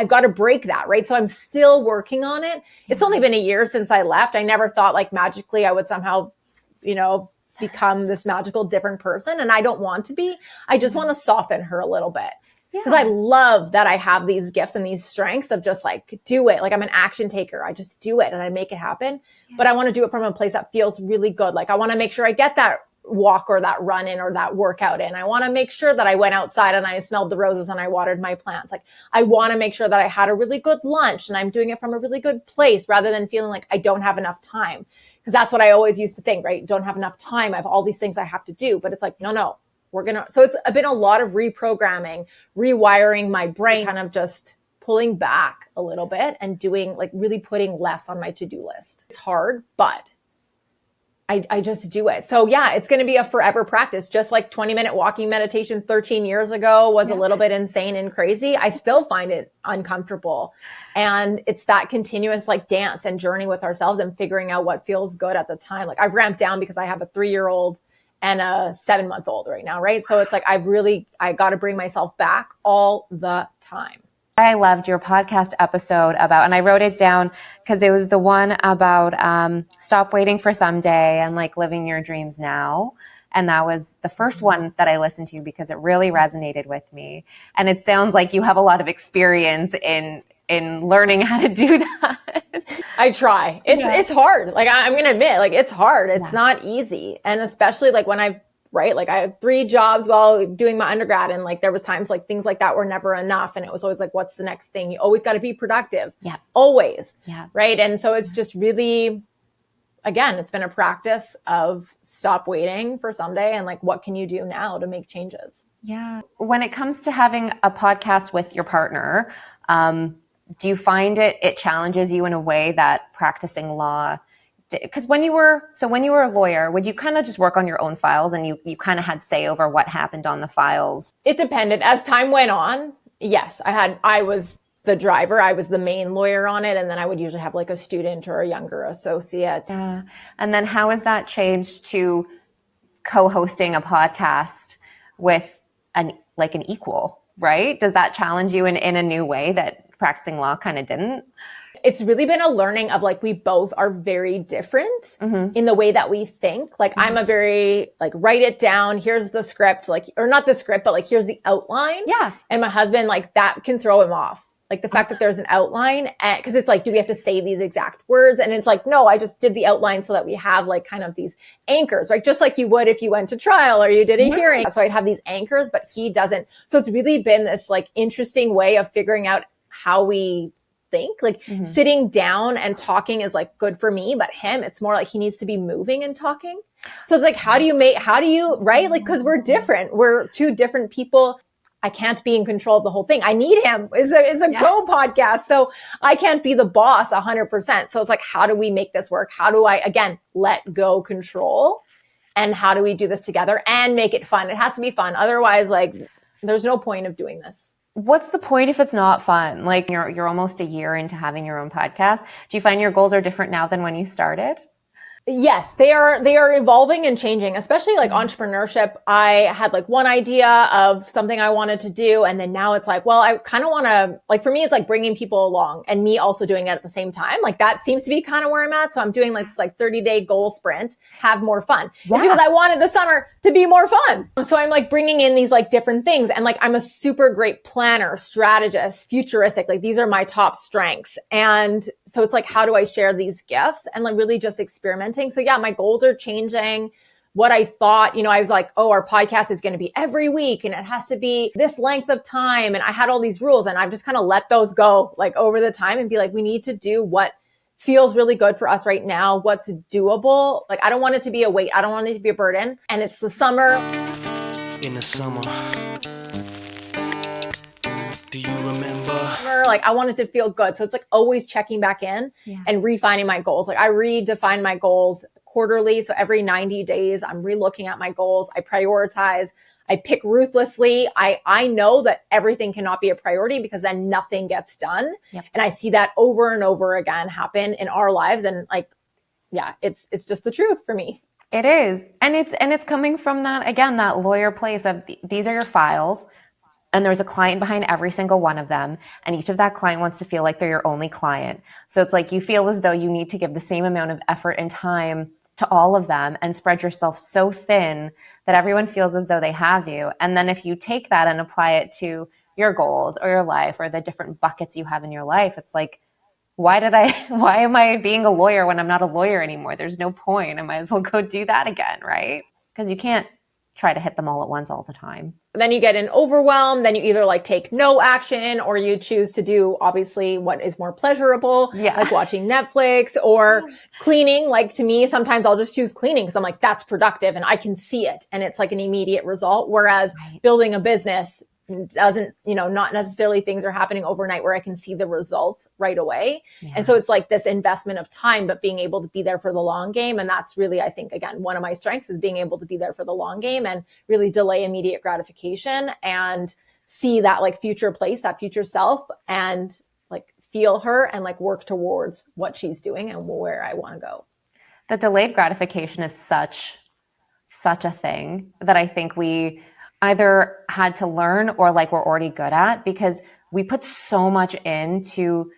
got to break that, right? So I'm still working on it. It's only been a year since I left. I never thought like magically I would somehow, become this magical different person. And I don't want to be. I just want to soften her a little bit. Because I love that I have these gifts and these strengths of just like, do it. Like, I'm an action taker. I just do it and I make it happen. Yeah. But I want to do it from a place that feels really good. Like, I want to make sure I get that walk or that run in or that workout in. I want to make sure that I went outside and I smelled the roses and I watered my plants. Like, I want to make sure that I had a really good lunch and I'm doing it from a really good place rather than feeling like I don't have enough time. Because that's what I always used to think, right? Don't have enough time. I have all these things I have to do. But it's like, no. So it's been a lot of reprogramming, rewiring my brain, kind of just pulling back a little bit and doing like really putting less on my to-do list. It's hard, but I just do it. So yeah, it's going to be a forever practice. Just like 20-minute walking meditation 13 years ago was a little bit insane and crazy. I still find it uncomfortable. And it's that continuous like dance and journey with ourselves and figuring out what feels good at the time. Like, I've ramped down because I have a 3-year-old and a 7-month-old right now, right? So it's like, I got to bring myself back all the time. I loved your podcast episode and I wrote it down because it was the one about stop waiting for someday and like living your dreams now. And that was the first one that I listened to because it really resonated with me. And it sounds like you have a lot of experience in learning how to do that. I try. It's hard. Like, I'm going to admit, like, it's hard. It's not easy. And especially like when I had 3 jobs while doing my undergrad. And like, there was times like things like that were never enough. And it was always like, what's the next thing? You always got to be productive. Yeah. Always. Yeah. Right. And so it's just really, again, it's been a practice of stop waiting for someday and like, what can you do now to make changes? Yeah. When it comes to having a podcast with your partner, do you find it challenges you in a way that practicing law? Because when you were a lawyer, would you kind of just work on your own files and you kind of had say over what happened on the files? It depended. As time went on, yes, I was the driver. I was the main lawyer on it. And then I would usually have like a student or a younger associate. Yeah. And then how has that changed to co-hosting a podcast with an equal, right? Does that challenge you in a new way that practicing law kind of didn't? It's really been a learning of like, we both are very different in the way that we think. Like, I'm a very like, write it down. Here's the script, like, or not the script, but like, here's the outline. Yeah. And my husband, like, that can throw him off. Like the fact that there's an outline, cause it's like, do we have to say these exact words? And it's like, no, I just did the outline so that we have like kind of these anchors, right? Just like you would if you went to trial or you did a hearing. So I'd have these anchors, but he doesn't. So it's really been this like interesting way of figuring out how we think. Like sitting down and talking is like good for me, but him, it's more like he needs to be moving and talking. So it's like, how do you, right? Like, cause we're different. We're 2 different people. I can't be in control of the whole thing. I need him. It's a go podcast. So I can't be the boss 100%. So it's like, how do we make this work? How do I, again, let go control? And how do we do this together and make it fun? It has to be fun. Otherwise, like, there's no point of doing this. What's the point if it's not fun? Like, you're almost a year into having your own podcast. Do you find your goals are different now than when you started? Yes, they are evolving and changing, especially like entrepreneurship. I had like one idea of something I wanted to do. And then now it's like, well, I kind of want to, like, for me, it's like bringing people along and me also doing it at the same time. Like, that seems to be kind of where I'm at. So I'm doing like this like 30-day goal sprint, have more fun. Yeah. It's because I wanted the summer to be more fun. So I'm like bringing in these like different things. And like, I'm a super great planner, strategist, futuristic. Like, these are my top strengths. And so it's like, how do I share these gifts and like really just experiment? So yeah, my goals are changing. what I thought, I was like, oh, our podcast is going to be every week and it has to be this length of time. And I had all these rules and I've just kind of let those go like over the time and be like, we need to do what feels really good for us right now. What's doable. Like, I don't want it to be a weight. I don't want it to be a burden. And it's the summer. In the summer. Do you remember? Like, I want it to feel good. So it's like always checking back in and refining my goals. Like, I redefine my goals quarterly. So every 90 days, I'm relooking at my goals. I prioritize. I pick ruthlessly. I know that everything cannot be a priority because then nothing gets done. Yep. And I see that over and over again happen in our lives. And like, yeah, it's just the truth for me. It is. And it's coming from that, again, that lawyer place of these are your files. And there's a client behind every single one of them. And each of that client wants to feel like they're your only client. So it's like you feel as though you need to give the same amount of effort and time to all of them and spread yourself so thin that everyone feels as though they have you. And then if you take that and apply it to your goals or your life or the different buckets you have in your life, it's like, why am I being a lawyer when I'm not a lawyer anymore? There's no point. I might as well go do that again, right? Because you can't try to hit them all at once all the time. Then you get an overwhelm. Then you either like take no action or you choose to do obviously what is more pleasurable, like watching Netflix or cleaning. Like to me, sometimes I'll just choose cleaning because I'm like, that's productive and I can see it. And it's like an immediate result. Whereas building a business doesn't, not necessarily things are happening overnight where I can see the result right away. Yeah. And so it's like this investment of time, but being able to be there for the long game. And that's really, I think, again, one of my strengths is being able to be there for the long game and really delay immediate gratification and see that like future place, that future self and like feel her and like work towards what she's doing and where I want to go. The delayed gratification is such a thing that I think we either had to learn or like we're already good at because we put so much into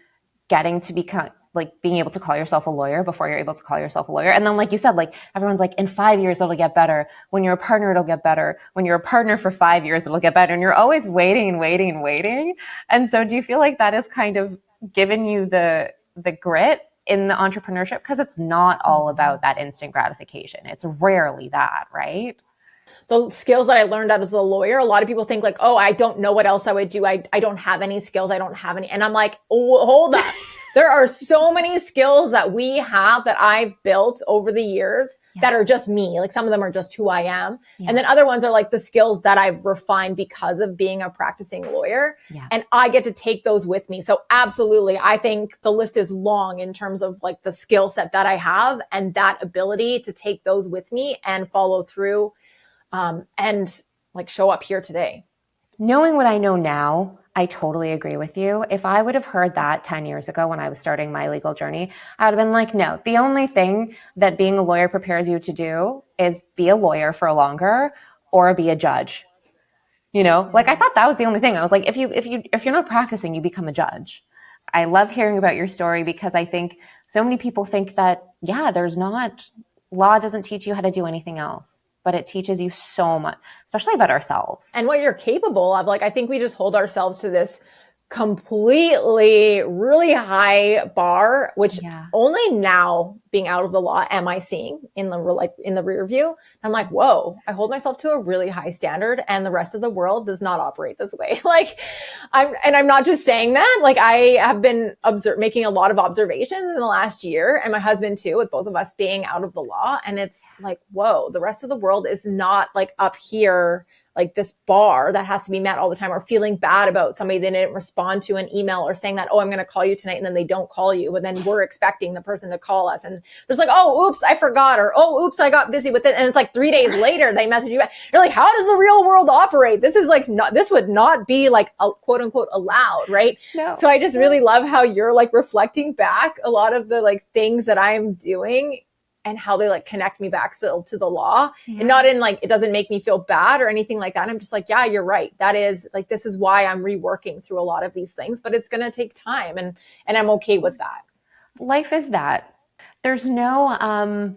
getting to become like being able to call yourself a lawyer before you're able to call yourself a lawyer. And then like you said, like everyone's like in 5 years, it'll get better. When you're a partner, it'll get better. When you're a partner for 5 years, it'll get better. And you're always waiting and waiting and waiting. And so do you feel like that has kind of given you the grit in the entrepreneurship? Because it's not all about that instant gratification. It's rarely that, right? The skills that I learned as a lawyer, a lot of people think like, oh, I don't know what else I would do. I don't have any skills. I don't have any. And I'm like, oh, hold up. There are so many skills that we have that I've built over the years that are just me. Like some of them are just who I am. And then other ones are like the skills that I've refined because of being a practicing lawyer. And I get to take those with me. So absolutely. I think the list is long in terms of like the skill set that I have and that ability to take those with me and follow through. And like show up here today. Knowing what I know now, I totally agree with you. If I would have heard that 10 years ago when I was starting my legal journey, I would have been like, no, the only thing that being a lawyer prepares you to do is be a lawyer for longer or be a judge. Like I thought that was the only thing. I was like, if you're not practicing, you become a judge. I love hearing about your story because I think so many people think that, law doesn't teach you how to do anything else. But it teaches you so much, especially about ourselves. And what you're capable of. Like, I think we just hold ourselves to this completely really high bar, which only now being out of the law am I seeing in the rear view. I'm like, whoa, I hold myself to a really high standard and the rest of the world does not operate this way. Like I'm not just saying that, like I have been making a lot of observations in the last year and my husband too, with both of us being out of the law. And it's like, whoa, the rest of the world is not like up here, like this bar that has to be met all the time or feeling bad about somebody that didn't respond to an email or saying that, oh, I'm going to call you tonight. And then they don't call you, but then we're expecting the person to call us. And there's like, oh, oops, I forgot. Or, oh, oops, I got busy with it. And it's like 3 days later, they message you back. You're like, how does the real world operate? This is like this would not be like a quote unquote allowed. Right. No. So I just really love how you're like reflecting back a lot of the like things that I'm doing and how they like connect me back still to the law and not in like, it doesn't make me feel bad or anything like that. I'm just like, yeah, you're right. That is like, this is why I'm reworking through a lot of these things, but it's going to take time and I'm okay with that. Life is that. There's no,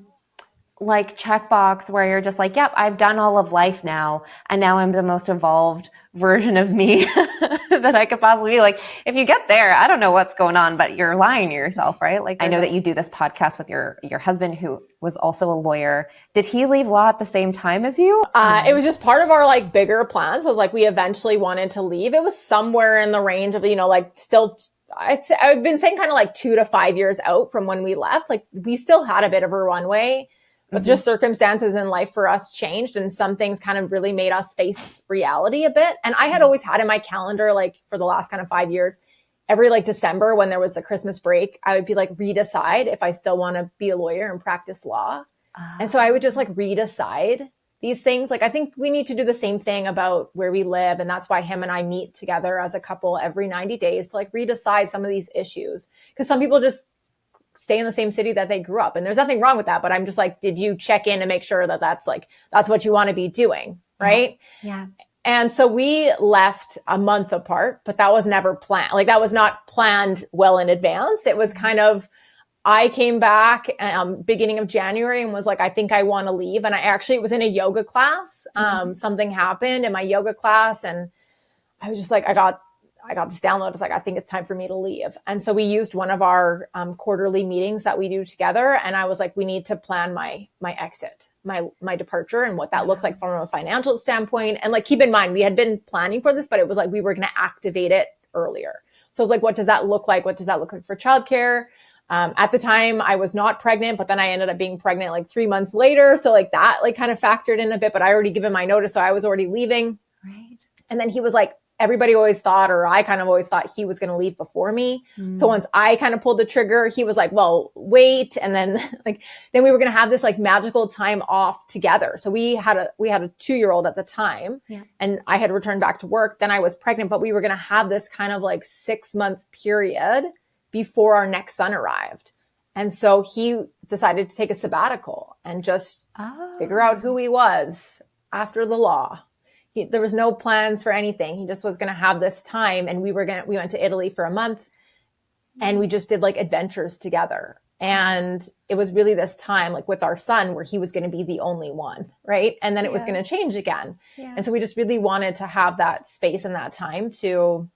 like checkbox where you're just like, yep, I've done all of life now. And now I'm the most evolved version of me that I could possibly be. Like, if you get there, I don't know what's going on, but you're lying to yourself, right? Like, I know that you do this podcast with your husband, who was also a lawyer. Did he leave law at the same time as you? It was just part of our like bigger plans. Was like, we eventually wanted to leave. It was somewhere in the range of, like still, I've been saying kind of like 2 to 5 years out from when we left. Like, we still had a bit of a runway, but just circumstances in life for us changed, and some things kind of really made us face reality a bit. And I had always had in my calendar, like for the last kind of 5 years, every like December when there was the Christmas break, I would be like, redecide if I still want to be a lawyer and practice law. And so I would just like redecide these things. Like, I think we need to do the same thing about where we live. And that's why him and I meet together as a couple every 90 days to like redecide some of these issues. Because some people just stay in the same city that they grew up. And there's nothing wrong with that. But I'm just like, did you check in to make sure that that's what you want to be doing? Right. Yeah. And so we left a month apart, but that was never planned. Like, that was not planned well in advance. It was kind of, I came back beginning of January and was like, I think I want to leave. And I actually was in a yoga class. Something happened in my yoga class, and I was just like, I got this download. It's like, I think it's time for me to leave. And so we used one of our quarterly meetings that we do together. And I was like, we need to plan my exit, my departure, and what that looks like from a financial standpoint. And like, keep in mind, we had been planning for this, but it was like, we were going to activate it earlier. So I was like, what does that look like? What does that look like for childcare? At the time I was not pregnant, but then I ended up being pregnant like 3 months later. So like that, like kind of factored in a bit, but I already given my notice. So I was already leaving. Right. And then he was like, everybody always thought, or I kind of always thought he was going to leave before me. So once I kind of pulled the trigger, he was like, well, wait. And then then we were going to have this like magical time off together. So we had a 2-year-old at the time, and I had returned back to work. Then I was pregnant, but we were going to have this kind of like 6 month period before our next son arrived. And so he decided to take a sabbatical and just figure out who he was after the law. There was no plans for anything. He just was going to have this time. And we went to Italy for a month, and we just did like adventures together. And it was really this time, like with our son, where he was going to be the only one. Right. And then it was going to change again. Yeah. And so we just really wanted to have that space and that time to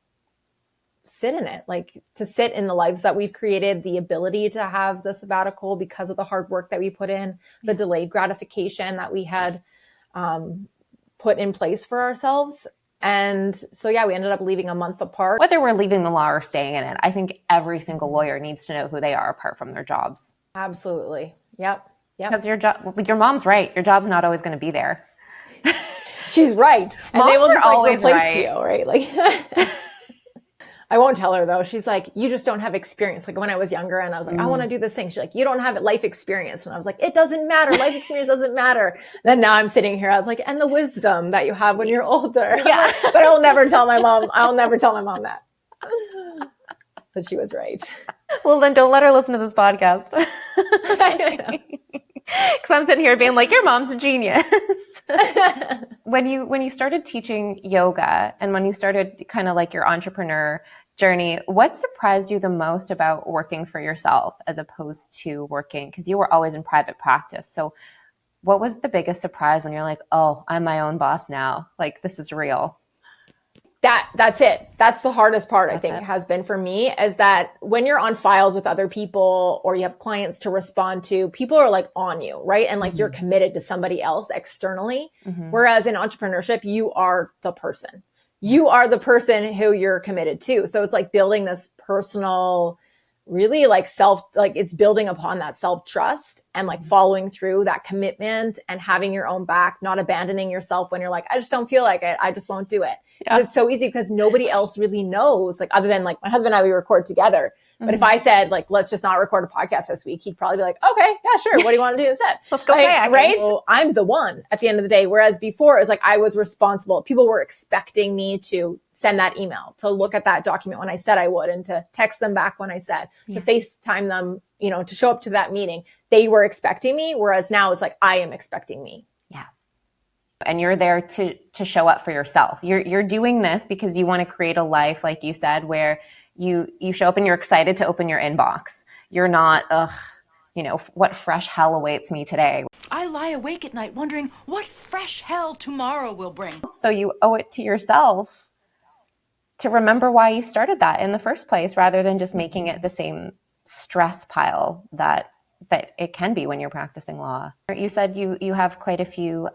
sit in it, like to sit in the lives that we've created, the ability to have the sabbatical because of the hard work that we put in, the delayed gratification that we had put in place for ourselves. And so, we ended up leaving a month apart. Whether we're leaving the law or staying in it, I think every single lawyer needs to know who they are apart from their jobs. Absolutely. Yep. Because your mom's right. Your job's not always going to be there. She's right. And Moms they will just always replace right. you, right? Like, I won't tell her though. She's like, you just don't have experience. Like when I was younger and I was like, I want to do this thing. She's like, you don't have life experience. And I was like, it doesn't matter. Life experience doesn't matter. Then now I'm sitting here. I was like, and the wisdom that you have when you're older. Yeah. But I'll never tell my mom. That. But she was right. Well, then don't let her listen to this podcast. Because I'm sitting here being like, your mom's a genius. When you started teaching yoga and when you started kind of like your entrepreneur journey, what surprised you the most about working for yourself as opposed to working? Because you were always in private practice. So what was the biggest surprise when you're like, oh, I'm my own boss now? Like, this is real. That's it. That's the hardest part, I think, has been for me, is that when you're on files with other people or you have clients to respond to, people are like on you, right? And like you're committed to somebody else externally. Whereas in entrepreneurship, you are the person. You are the person who you're committed to. So it's like building this personal, really like it's building upon that self-trust and like following through that commitment and having your own back, not abandoning yourself when you're like, I just don't feel like it. I just won't do it. Yeah. It's so easy because nobody else really knows, like other than like my husband and I, we record together. But if I said like, let's just not record a podcast this week, he'd probably be like, okay, yeah, sure. What do you want to do instead? Let's go back. Right? So I'm the one at the end of the day. Whereas before it was like, I was responsible. People were expecting me to send that email, to look at that document when I said I would, and to text them back when I said, to FaceTime them, to show up to that meeting. They were expecting me. Whereas now it's like, I am expecting me. Yeah. And you're there to show up for yourself. You're doing this because you want to create a life, like you said, where you show up and you're excited to open your inbox. You're not, what fresh hell awaits me today. I I lie awake at night wondering what fresh hell tomorrow will bring. So you owe it to yourself to remember why you started that in the first place, rather than just making it the same stress pile that it can be when you're practicing law. You said you have quite a few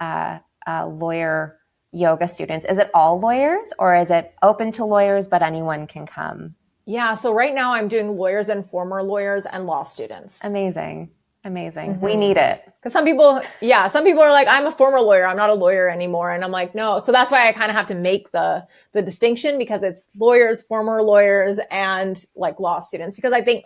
lawyer yoga students. Is it all lawyers, or is it open to lawyers but anyone can come? Yeah. So right now I'm doing lawyers and former lawyers and law students. Amazing. We need it. Because some people are like, I'm a former lawyer, I'm not a lawyer anymore. And I'm like, no. So that's why I kind of have to make the distinction, because it's lawyers, former lawyers, and like law students. Because I think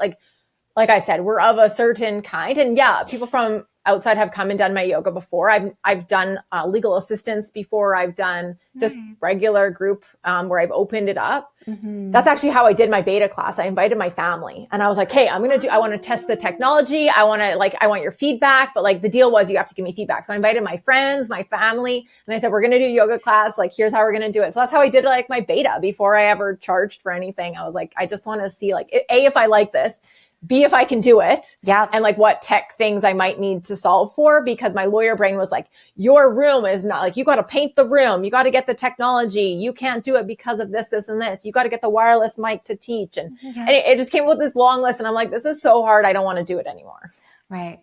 like I said, we're of a certain kind. And yeah, people from outside have come and done my yoga before. I've done legal assistance before. I've done just regular group where I've opened it up. Mm-hmm. That's actually how I did my beta class. I invited my family and I was like, hey, I want to test the technology. I want your feedback, but like the deal was you have to give me feedback. So I invited my friends, my family, and I said, we're going to do yoga class. Like, here's how we're going to do it. So that's how I did like my beta before I ever charged for anything. I was like, I just want to see like, A, if I like this, B, if I can do it. Yeah. And like what tech things I might need to solve for, because my lawyer brain was like, your room is not like, you got to paint the room. You got to get the technology. You can't do it because of this, this, and this. You got to get the wireless mic to teach. And it just came with this long list. And I'm like, this is so hard. I don't want to do it anymore. Right.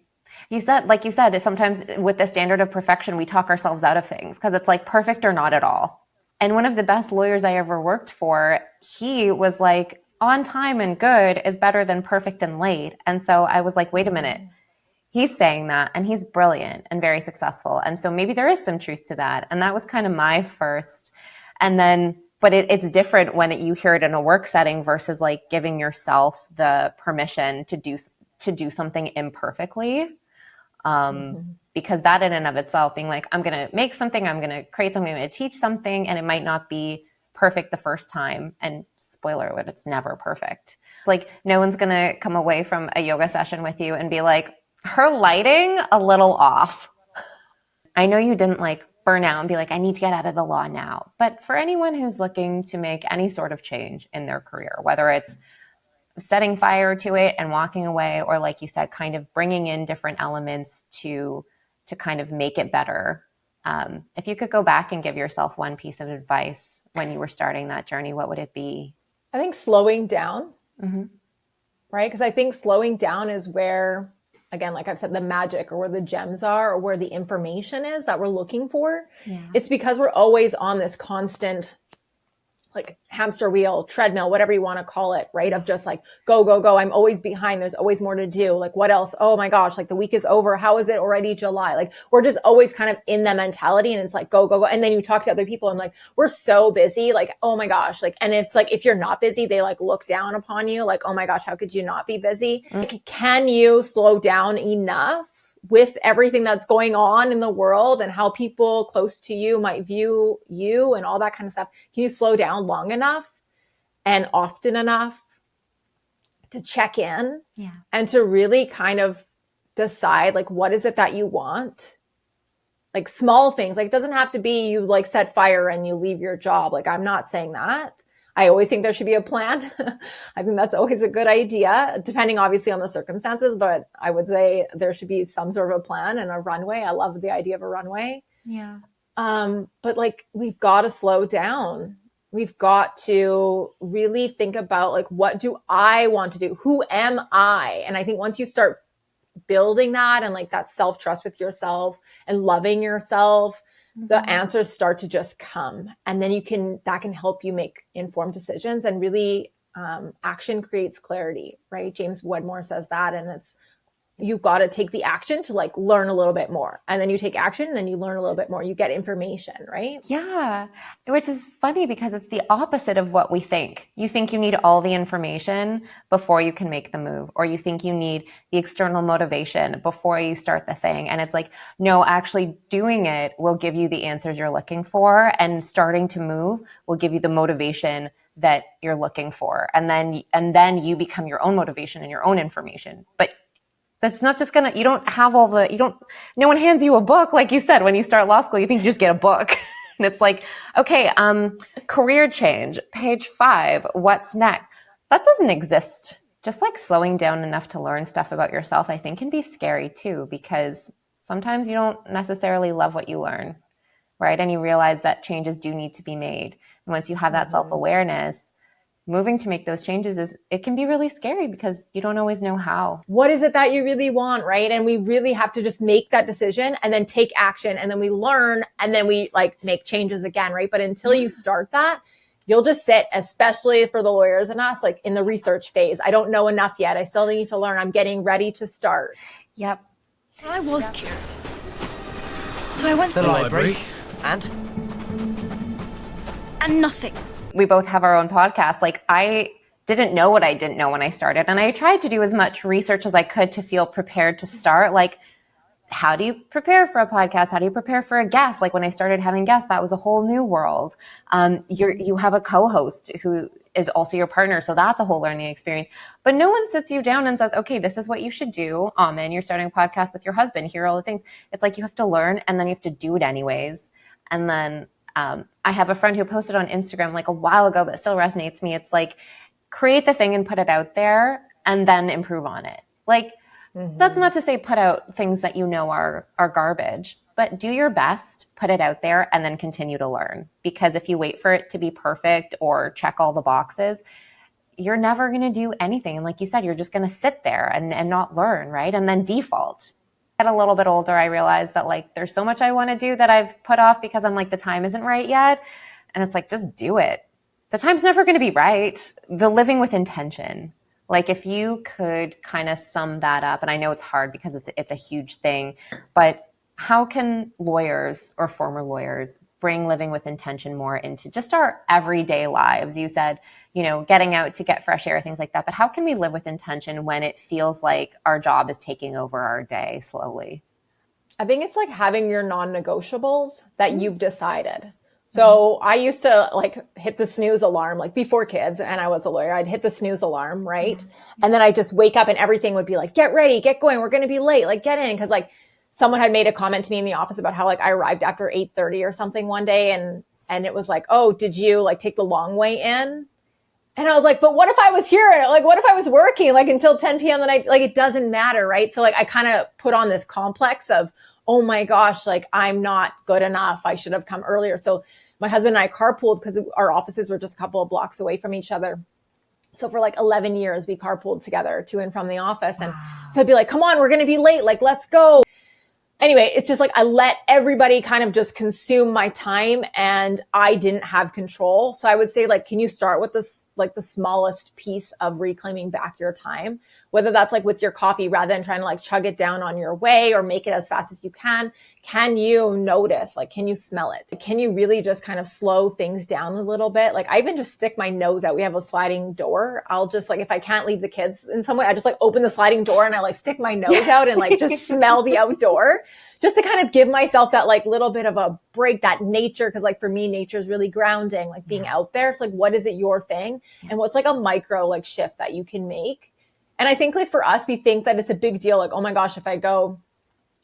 You said, sometimes with the standard of perfection, we talk ourselves out of things because it's like perfect or not at all. And one of the best lawyers I ever worked for, he was like, on time and good is better than perfect and late. And so I was like, wait a minute, he's saying that and he's brilliant and very successful. And so maybe there is some truth to that. And that was kind of my first. And then, but it's different when you hear it in a work setting versus like giving yourself the permission to do something imperfectly. Because that in and of itself, being like, I'm going to make something, I'm going to create something, I'm going to teach something, and it might not be perfect the first time. And spoiler alert, it's never perfect. Like no one's going to come away from a yoga session with you and be like, her lighting a little off. I know you didn't like burn out and be like, I need to get out of the law now. But for anyone who's looking to make any sort of change in their career, whether it's setting fire to it and walking away, or like you said, kind of bringing in different elements to kind of make it better. If you could go back and give yourself one piece of advice when you were starting that journey, what would it be? I think slowing down, mm-hmm. right? Because I think slowing down is where, again, like I've said, the magic or where the gems are or where the information is that we're looking for. Yeah. It's because we're always on this constant like hamster wheel, treadmill, whatever you want to call it, right? Of just like, go, go, go. I'm always behind. There's always more to do. Like what else? Oh my gosh, like the week is over. How is it already July? Like we're just always kind of in the mentality, and it's like, go, go, go. And then you talk to other people and like, we're so busy. Like, oh my gosh. Like, and it's like, if you're not busy, they like look down upon you. Like, oh my gosh, how could you not be busy? Like, can you slow down enough with everything that's going on in the world and how people close to you might view you and all that kind of stuff? Can you slow down long enough and often enough to check in and to really kind of decide like, what is it that you want? Like small things, like it doesn't have to be you like set fire and you leave your job. Like I'm not saying that. I always think there should be a plan. I think that's always a good idea, depending obviously on the circumstances, but I would say there should be some sort of a plan and a runway. I love the idea of a runway. Yeah. But like, we've got to slow down. We've got to really think about like, what do I want to do? Who am I? And I think once you start building that and like that self-trust with yourself and loving yourself, the answers start to just come. And then that can help you make informed decisions, and really, action creates clarity, right? James Wedmore says that. And it's, you've got to take the action to like learn a little bit more. And then you take action and then you learn a little bit more. You get information, right? Yeah. Which is funny because it's the opposite of what we think. You think you need all the information before you can make the move, or you think you need the external motivation before you start the thing. And it's like, no, actually doing it will give you the answers you're looking for, and starting to move will give you the motivation that you're looking for. And then you become your own motivation and your own information. But that's not just no one hands you a book. Like you said, when you start law school, you think you just get a book. And it's like, okay, career change, page 5, what's next? That doesn't exist. Just like slowing down enough to learn stuff about yourself, I think can be scary too, because sometimes you don't necessarily love what you learn, right? And you realize that changes do need to be made. And once you have that self-awareness, moving to make those changes it can be really scary because you don't always know how. What is it that you really want, right? And we really have to just make that decision and then take action, and then we learn, and then we like make changes again, right? But until you start that, you'll just sit, especially for the lawyers and us, like in the research phase. I don't know enough yet. I still need to learn. I'm getting ready to start. Yep. I was curious. So I went to The library. And? and nothing. We both have our own podcast. Like, I didn't know what I didn't know when I started. And I tried to do as much research as I could to feel prepared to start. Like, how do you prepare for a podcast? How do you prepare for a guest? Like, when I started having guests, that was a whole new world. You have a co-host who is also your partner. So that's a whole learning experience. But no one sits you down and says, okay, this is what you should do. Aman, you're starting a podcast with your husband. Here are all the things. It's like you have to learn, and then you have to do it anyways. And then I have a friend who posted on Instagram like a while ago, but still resonates me. It's like, create the thing and put it out there and then improve on it. Like, that's not to say put out things that you know are garbage, but do your best, put it out there, and then continue to learn. Because if you wait for it to be perfect or check all the boxes, you're never going to do anything. And like you said, you're just going to sit there and not learn, right? And then default. Get a little bit older, I realized that like there's so much I want to do that I've put off because I'm like, the time isn't right yet. And it's like, just do it. The time's never going to be right. The living with intention. Like, if you could kind of sum that up, and I know it's hard because it's a huge thing, but how can lawyers or former lawyers bring living with intention more into just our everyday lives? You said, you know, getting out to get fresh air, things like that. But how can we live with intention when it feels like our job is taking over our day slowly? I think it's like having your non-negotiables that you've decided. So I used to like hit the snooze alarm, like before kids, and I was a lawyer, I'd hit the snooze alarm, right? And then I just wake up and everything would be like, get ready, get going, we're going to be late, like get in. Cause like someone had made a comment to me in the office about how like I arrived after 8:30 or something one day. And it was like, oh, did you like take the long way in? And I was like, but what if I was here? Like, what if I was working like until 10 p.m. the night? Like, it doesn't matter, right? So like, I kind of put on this complex of, oh my gosh, like I'm not good enough. I should have come earlier. So my husband and I carpooled because our offices were just a couple of blocks away from each other. So for like 11 years, we carpooled together to and from the office. And so I'd be like, come on, we're going to be late. Like, let's go. Anyway, it's just like I let everybody kind of just consume my time and I didn't have control. So I would say, like, can you start with this, like the smallest piece of reclaiming back your time? Whether that's like with your coffee, rather than trying to like chug it down on your way or make it as fast as you can you notice, like, can you smell it? Can you really just kind of slow things down a little bit? Like, I even just stick my nose out. We have a sliding door. I'll just like, if I can't leave the kids in some way, I just like open the sliding door and I like stick my nose out and like just smell the outdoor, just to kind of give myself that like little bit of a break, that nature. Cause like for me, nature is really grounding, like being out there. So like, what is it your thing? And what's like a micro like shift that you can make? And I think like for us, we think that it's a big deal. Like, oh my gosh, if I go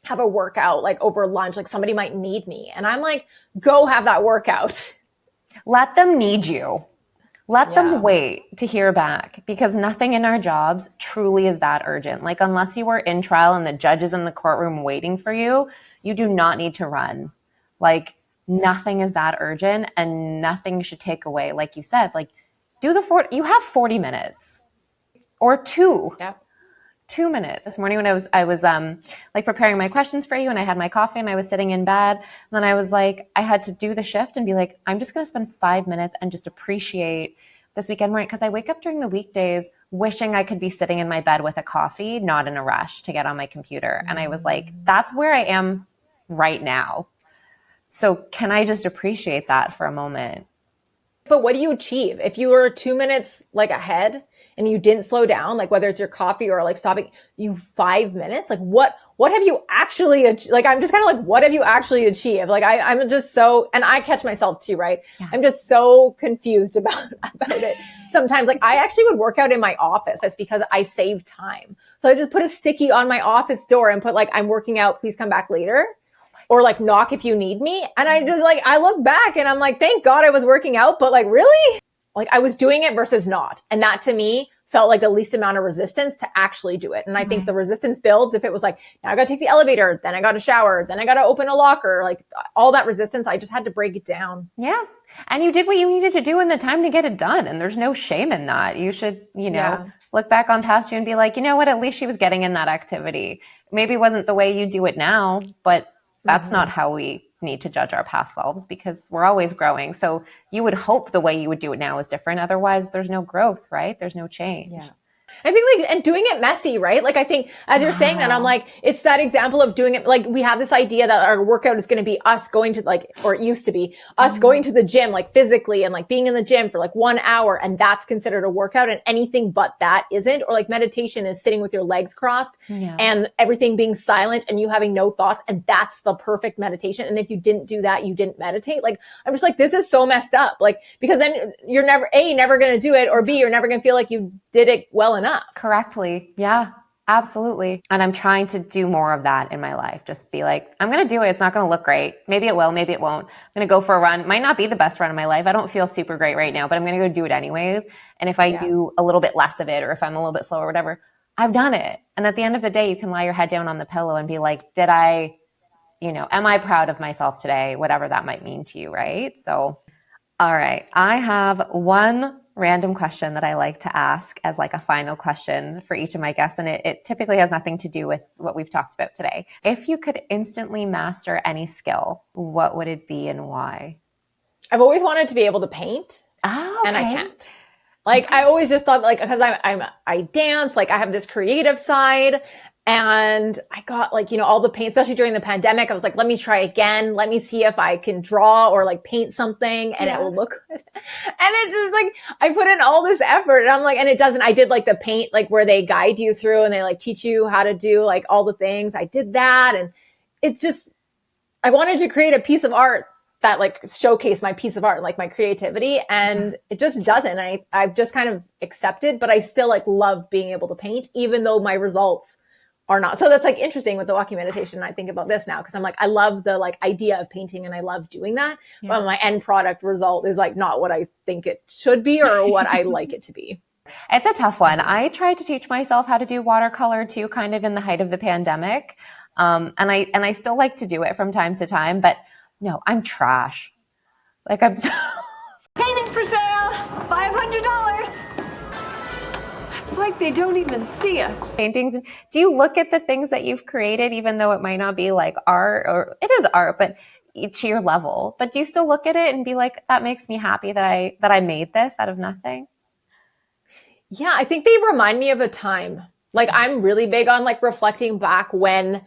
have a workout like over lunch, like somebody might need me. And I'm like, go have that workout. Let them need you. Let them wait to hear back, because nothing in our jobs truly is that urgent. Like, unless you are in trial and the judge is in the courtroom waiting for you, you do not need to run. Like, nothing is that urgent and nothing should take away. Like you said, like you have 40 minutes or two. Yep. 2 minutes. This morning when I was like preparing my questions for you and I had my coffee and I was sitting in bed, and then I was like, I had to do the shift and be like, I'm just going to spend 5 minutes and just appreciate this weekend morning. Because I wake up during the weekdays wishing I could be sitting in my bed with a coffee, not in a rush to get on my computer. And I was like, that's where I am right now. So can I just appreciate that for a moment? But what do you achieve? If you were 2 minutes like ahead and you didn't slow down, like whether it's your coffee or like stopping you 5 minutes, like what have you actually, like, I'm just kind of like, what have you actually achieved? Like, I'm just so, and I catch myself too, right? Yeah. I'm just so confused about it. Sometimes like I actually would work out in my office because I save time. So I just put a sticky on my office door and put like, I'm working out, please come back later. Or like knock if you need me. And I just like, I look back and I'm like, thank God I was working out, but like, really? Like, I was doing it versus not. And that to me felt like the least amount of resistance to actually do it. And I think the resistance builds if it was like, now I got to take the elevator, then I got to shower, then I got to open a locker, like all that resistance, I just had to break it down. Yeah. And you did what you needed to do in the time to get it done. And there's no shame in that. You should, look back on past you and be like, you know what, at least she was getting in that activity. Maybe it wasn't the way you do it now, but that's not how we need to judge our past selves, because we're always growing. So you would hope the way you would do it now is different. Otherwise, there's no growth, right? There's no change. Yeah. I think and doing it messy, right? Like I think as you're saying that, I'm like, it's that example of doing it. Like we have this idea that our workout is going to be us going to or it used to be us going to the gym, like physically and like being in the gym for like 1 hour. And that's considered a workout, and anything but that isn't. Or like meditation is sitting with your legs crossed and everything being silent and you having no thoughts. And that's the perfect meditation. And if you didn't do that, you didn't meditate. Like, I'm just like, this is so messed up. Like, because then you're never going to do it, or B, you're never going to feel like you did it well enough. Correctly. Yeah, absolutely. And I'm trying to do more of that in my life. Just be like, I'm going to do it. It's not going to look great. Maybe it will, maybe it won't. I'm going to go for a run. Might not be the best run of my life. I don't feel super great right now, but I'm going to go do it anyways. And if I do a little bit less of it, or if I'm a little bit slower or whatever, I've done it. And at the end of the day, you can lie your head down on the pillow and be like, am I proud of myself today? Whatever that might mean to you, right? So, all right. I have one random question that I like to ask as like a final question for each of my guests. And it typically has nothing to do with what we've talked about today. If you could instantly master any skill, what would it be and why? I've always wanted to be able to paint. Oh, okay. And I can't. Like, I always just thought, like, because I dance, like I have this creative side, and I got like, all the paint, especially during the pandemic. I was like, let me try again. Let me see if I can draw or like paint something and it will look good. And it's just like, I put in all this effort and I'm like, and it doesn't. I did like the paint, like where they guide you through and they like teach you how to do like all the things. I did that. And it's just, I wanted to create a piece of art that like showcase my piece of art, like my creativity. And it just doesn't. I've just kind of accepted, but I still like love being able to paint, even though my results are not. So that's like interesting with the walking meditation. I think about this now because I'm like, I love the like idea of painting and I love doing that. Yeah. But my end product result is like not what I think it should be or what I like it to be. It's a tough one. I tried to teach myself how to do watercolor too, kind of in the height of the pandemic. And I still like to do it from time to time, but no, I'm trash. Like I'm so Painting for sale, $500. It's like they don't even see us. Paintings. Do you look at the things that you've created, even though it might not be like art, or it is art, but to your level, but do you still look at it and be like, that makes me happy that I made this out of nothing? Yeah, I think they remind me of a time. Like I'm really big on like reflecting back when,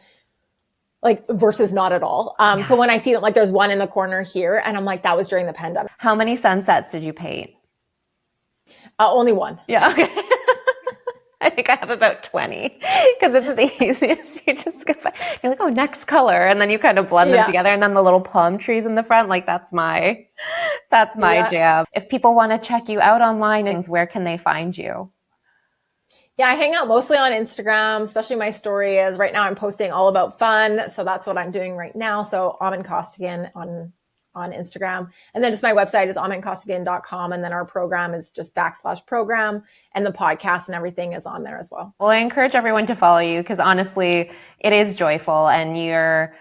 like versus not at all. So when I see that, like there's one in the corner here and I'm like, that was during the pandemic. How many sunsets did you paint? Only one. Yeah. Okay. I think I have about 20 because it's the easiest. You just go by, you're like, oh, next color. And then you kind of blend them together. And then the little palm trees in the front, like that's my jam. If people want to check you out online, where can they find you? Yeah, I hang out mostly on Instagram, especially my story is right now I'm posting all about fun. So that's what I'm doing right now. So Aman Costigan on Instagram. And then just my website is amancostigan.com. And then our program is just /program. And the podcast and everything is on there as well. Well, I encourage everyone to follow you because honestly, it is joyful and you're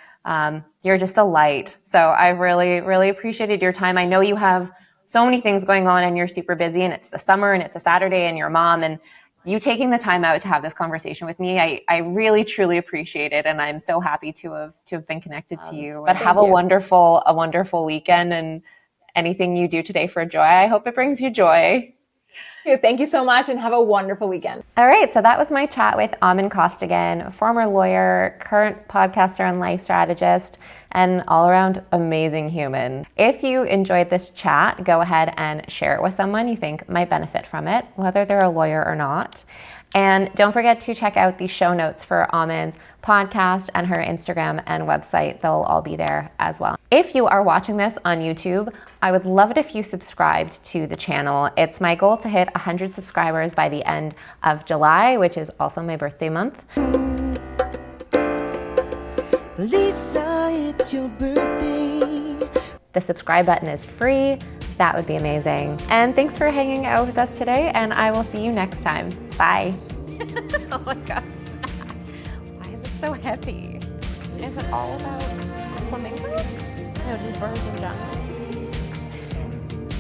just a light. So I really, really appreciated your time. I know you have so many things going on and you're super busy and it's the summer and it's a Saturday and your mom and you taking the time out to have this conversation with me, I really, truly appreciate it. And I'm so happy to have been connected to you. But have a wonderful weekend and anything you do today for joy. I hope it brings you joy. Thank you so much and have a wonderful weekend. All right. So that was my chat with Aman Costigan, former lawyer, current podcaster and life strategist, and all around amazing human. If you enjoyed this chat, go ahead and share it with someone you think might benefit from it, whether they're a lawyer or not. And don't forget to check out the show notes for Aman's podcast and her Instagram and website. They'll all be there as well. If you are watching this on YouTube, I would love it if you subscribed to the channel. It's my goal to hit 100 subscribers by the end of July, which is also my birthday month. Lisa, it's your birthday. The subscribe button is free. That would be amazing. And thanks for hanging out with us today, and I will see you next time. Bye. Oh my God. Why is it so heavy? Is it all about flamingos? No, just birds in general.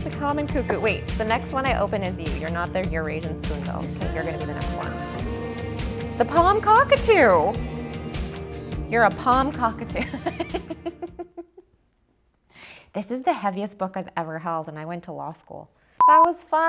The common cuckoo. Wait, the next one I open is you. You're not the Eurasian spoonbill. So you're gonna be the next one. The palm cockatoo. You're a palm cockatoo. This is the heaviest book I've ever held, and I went to law school. That was fun.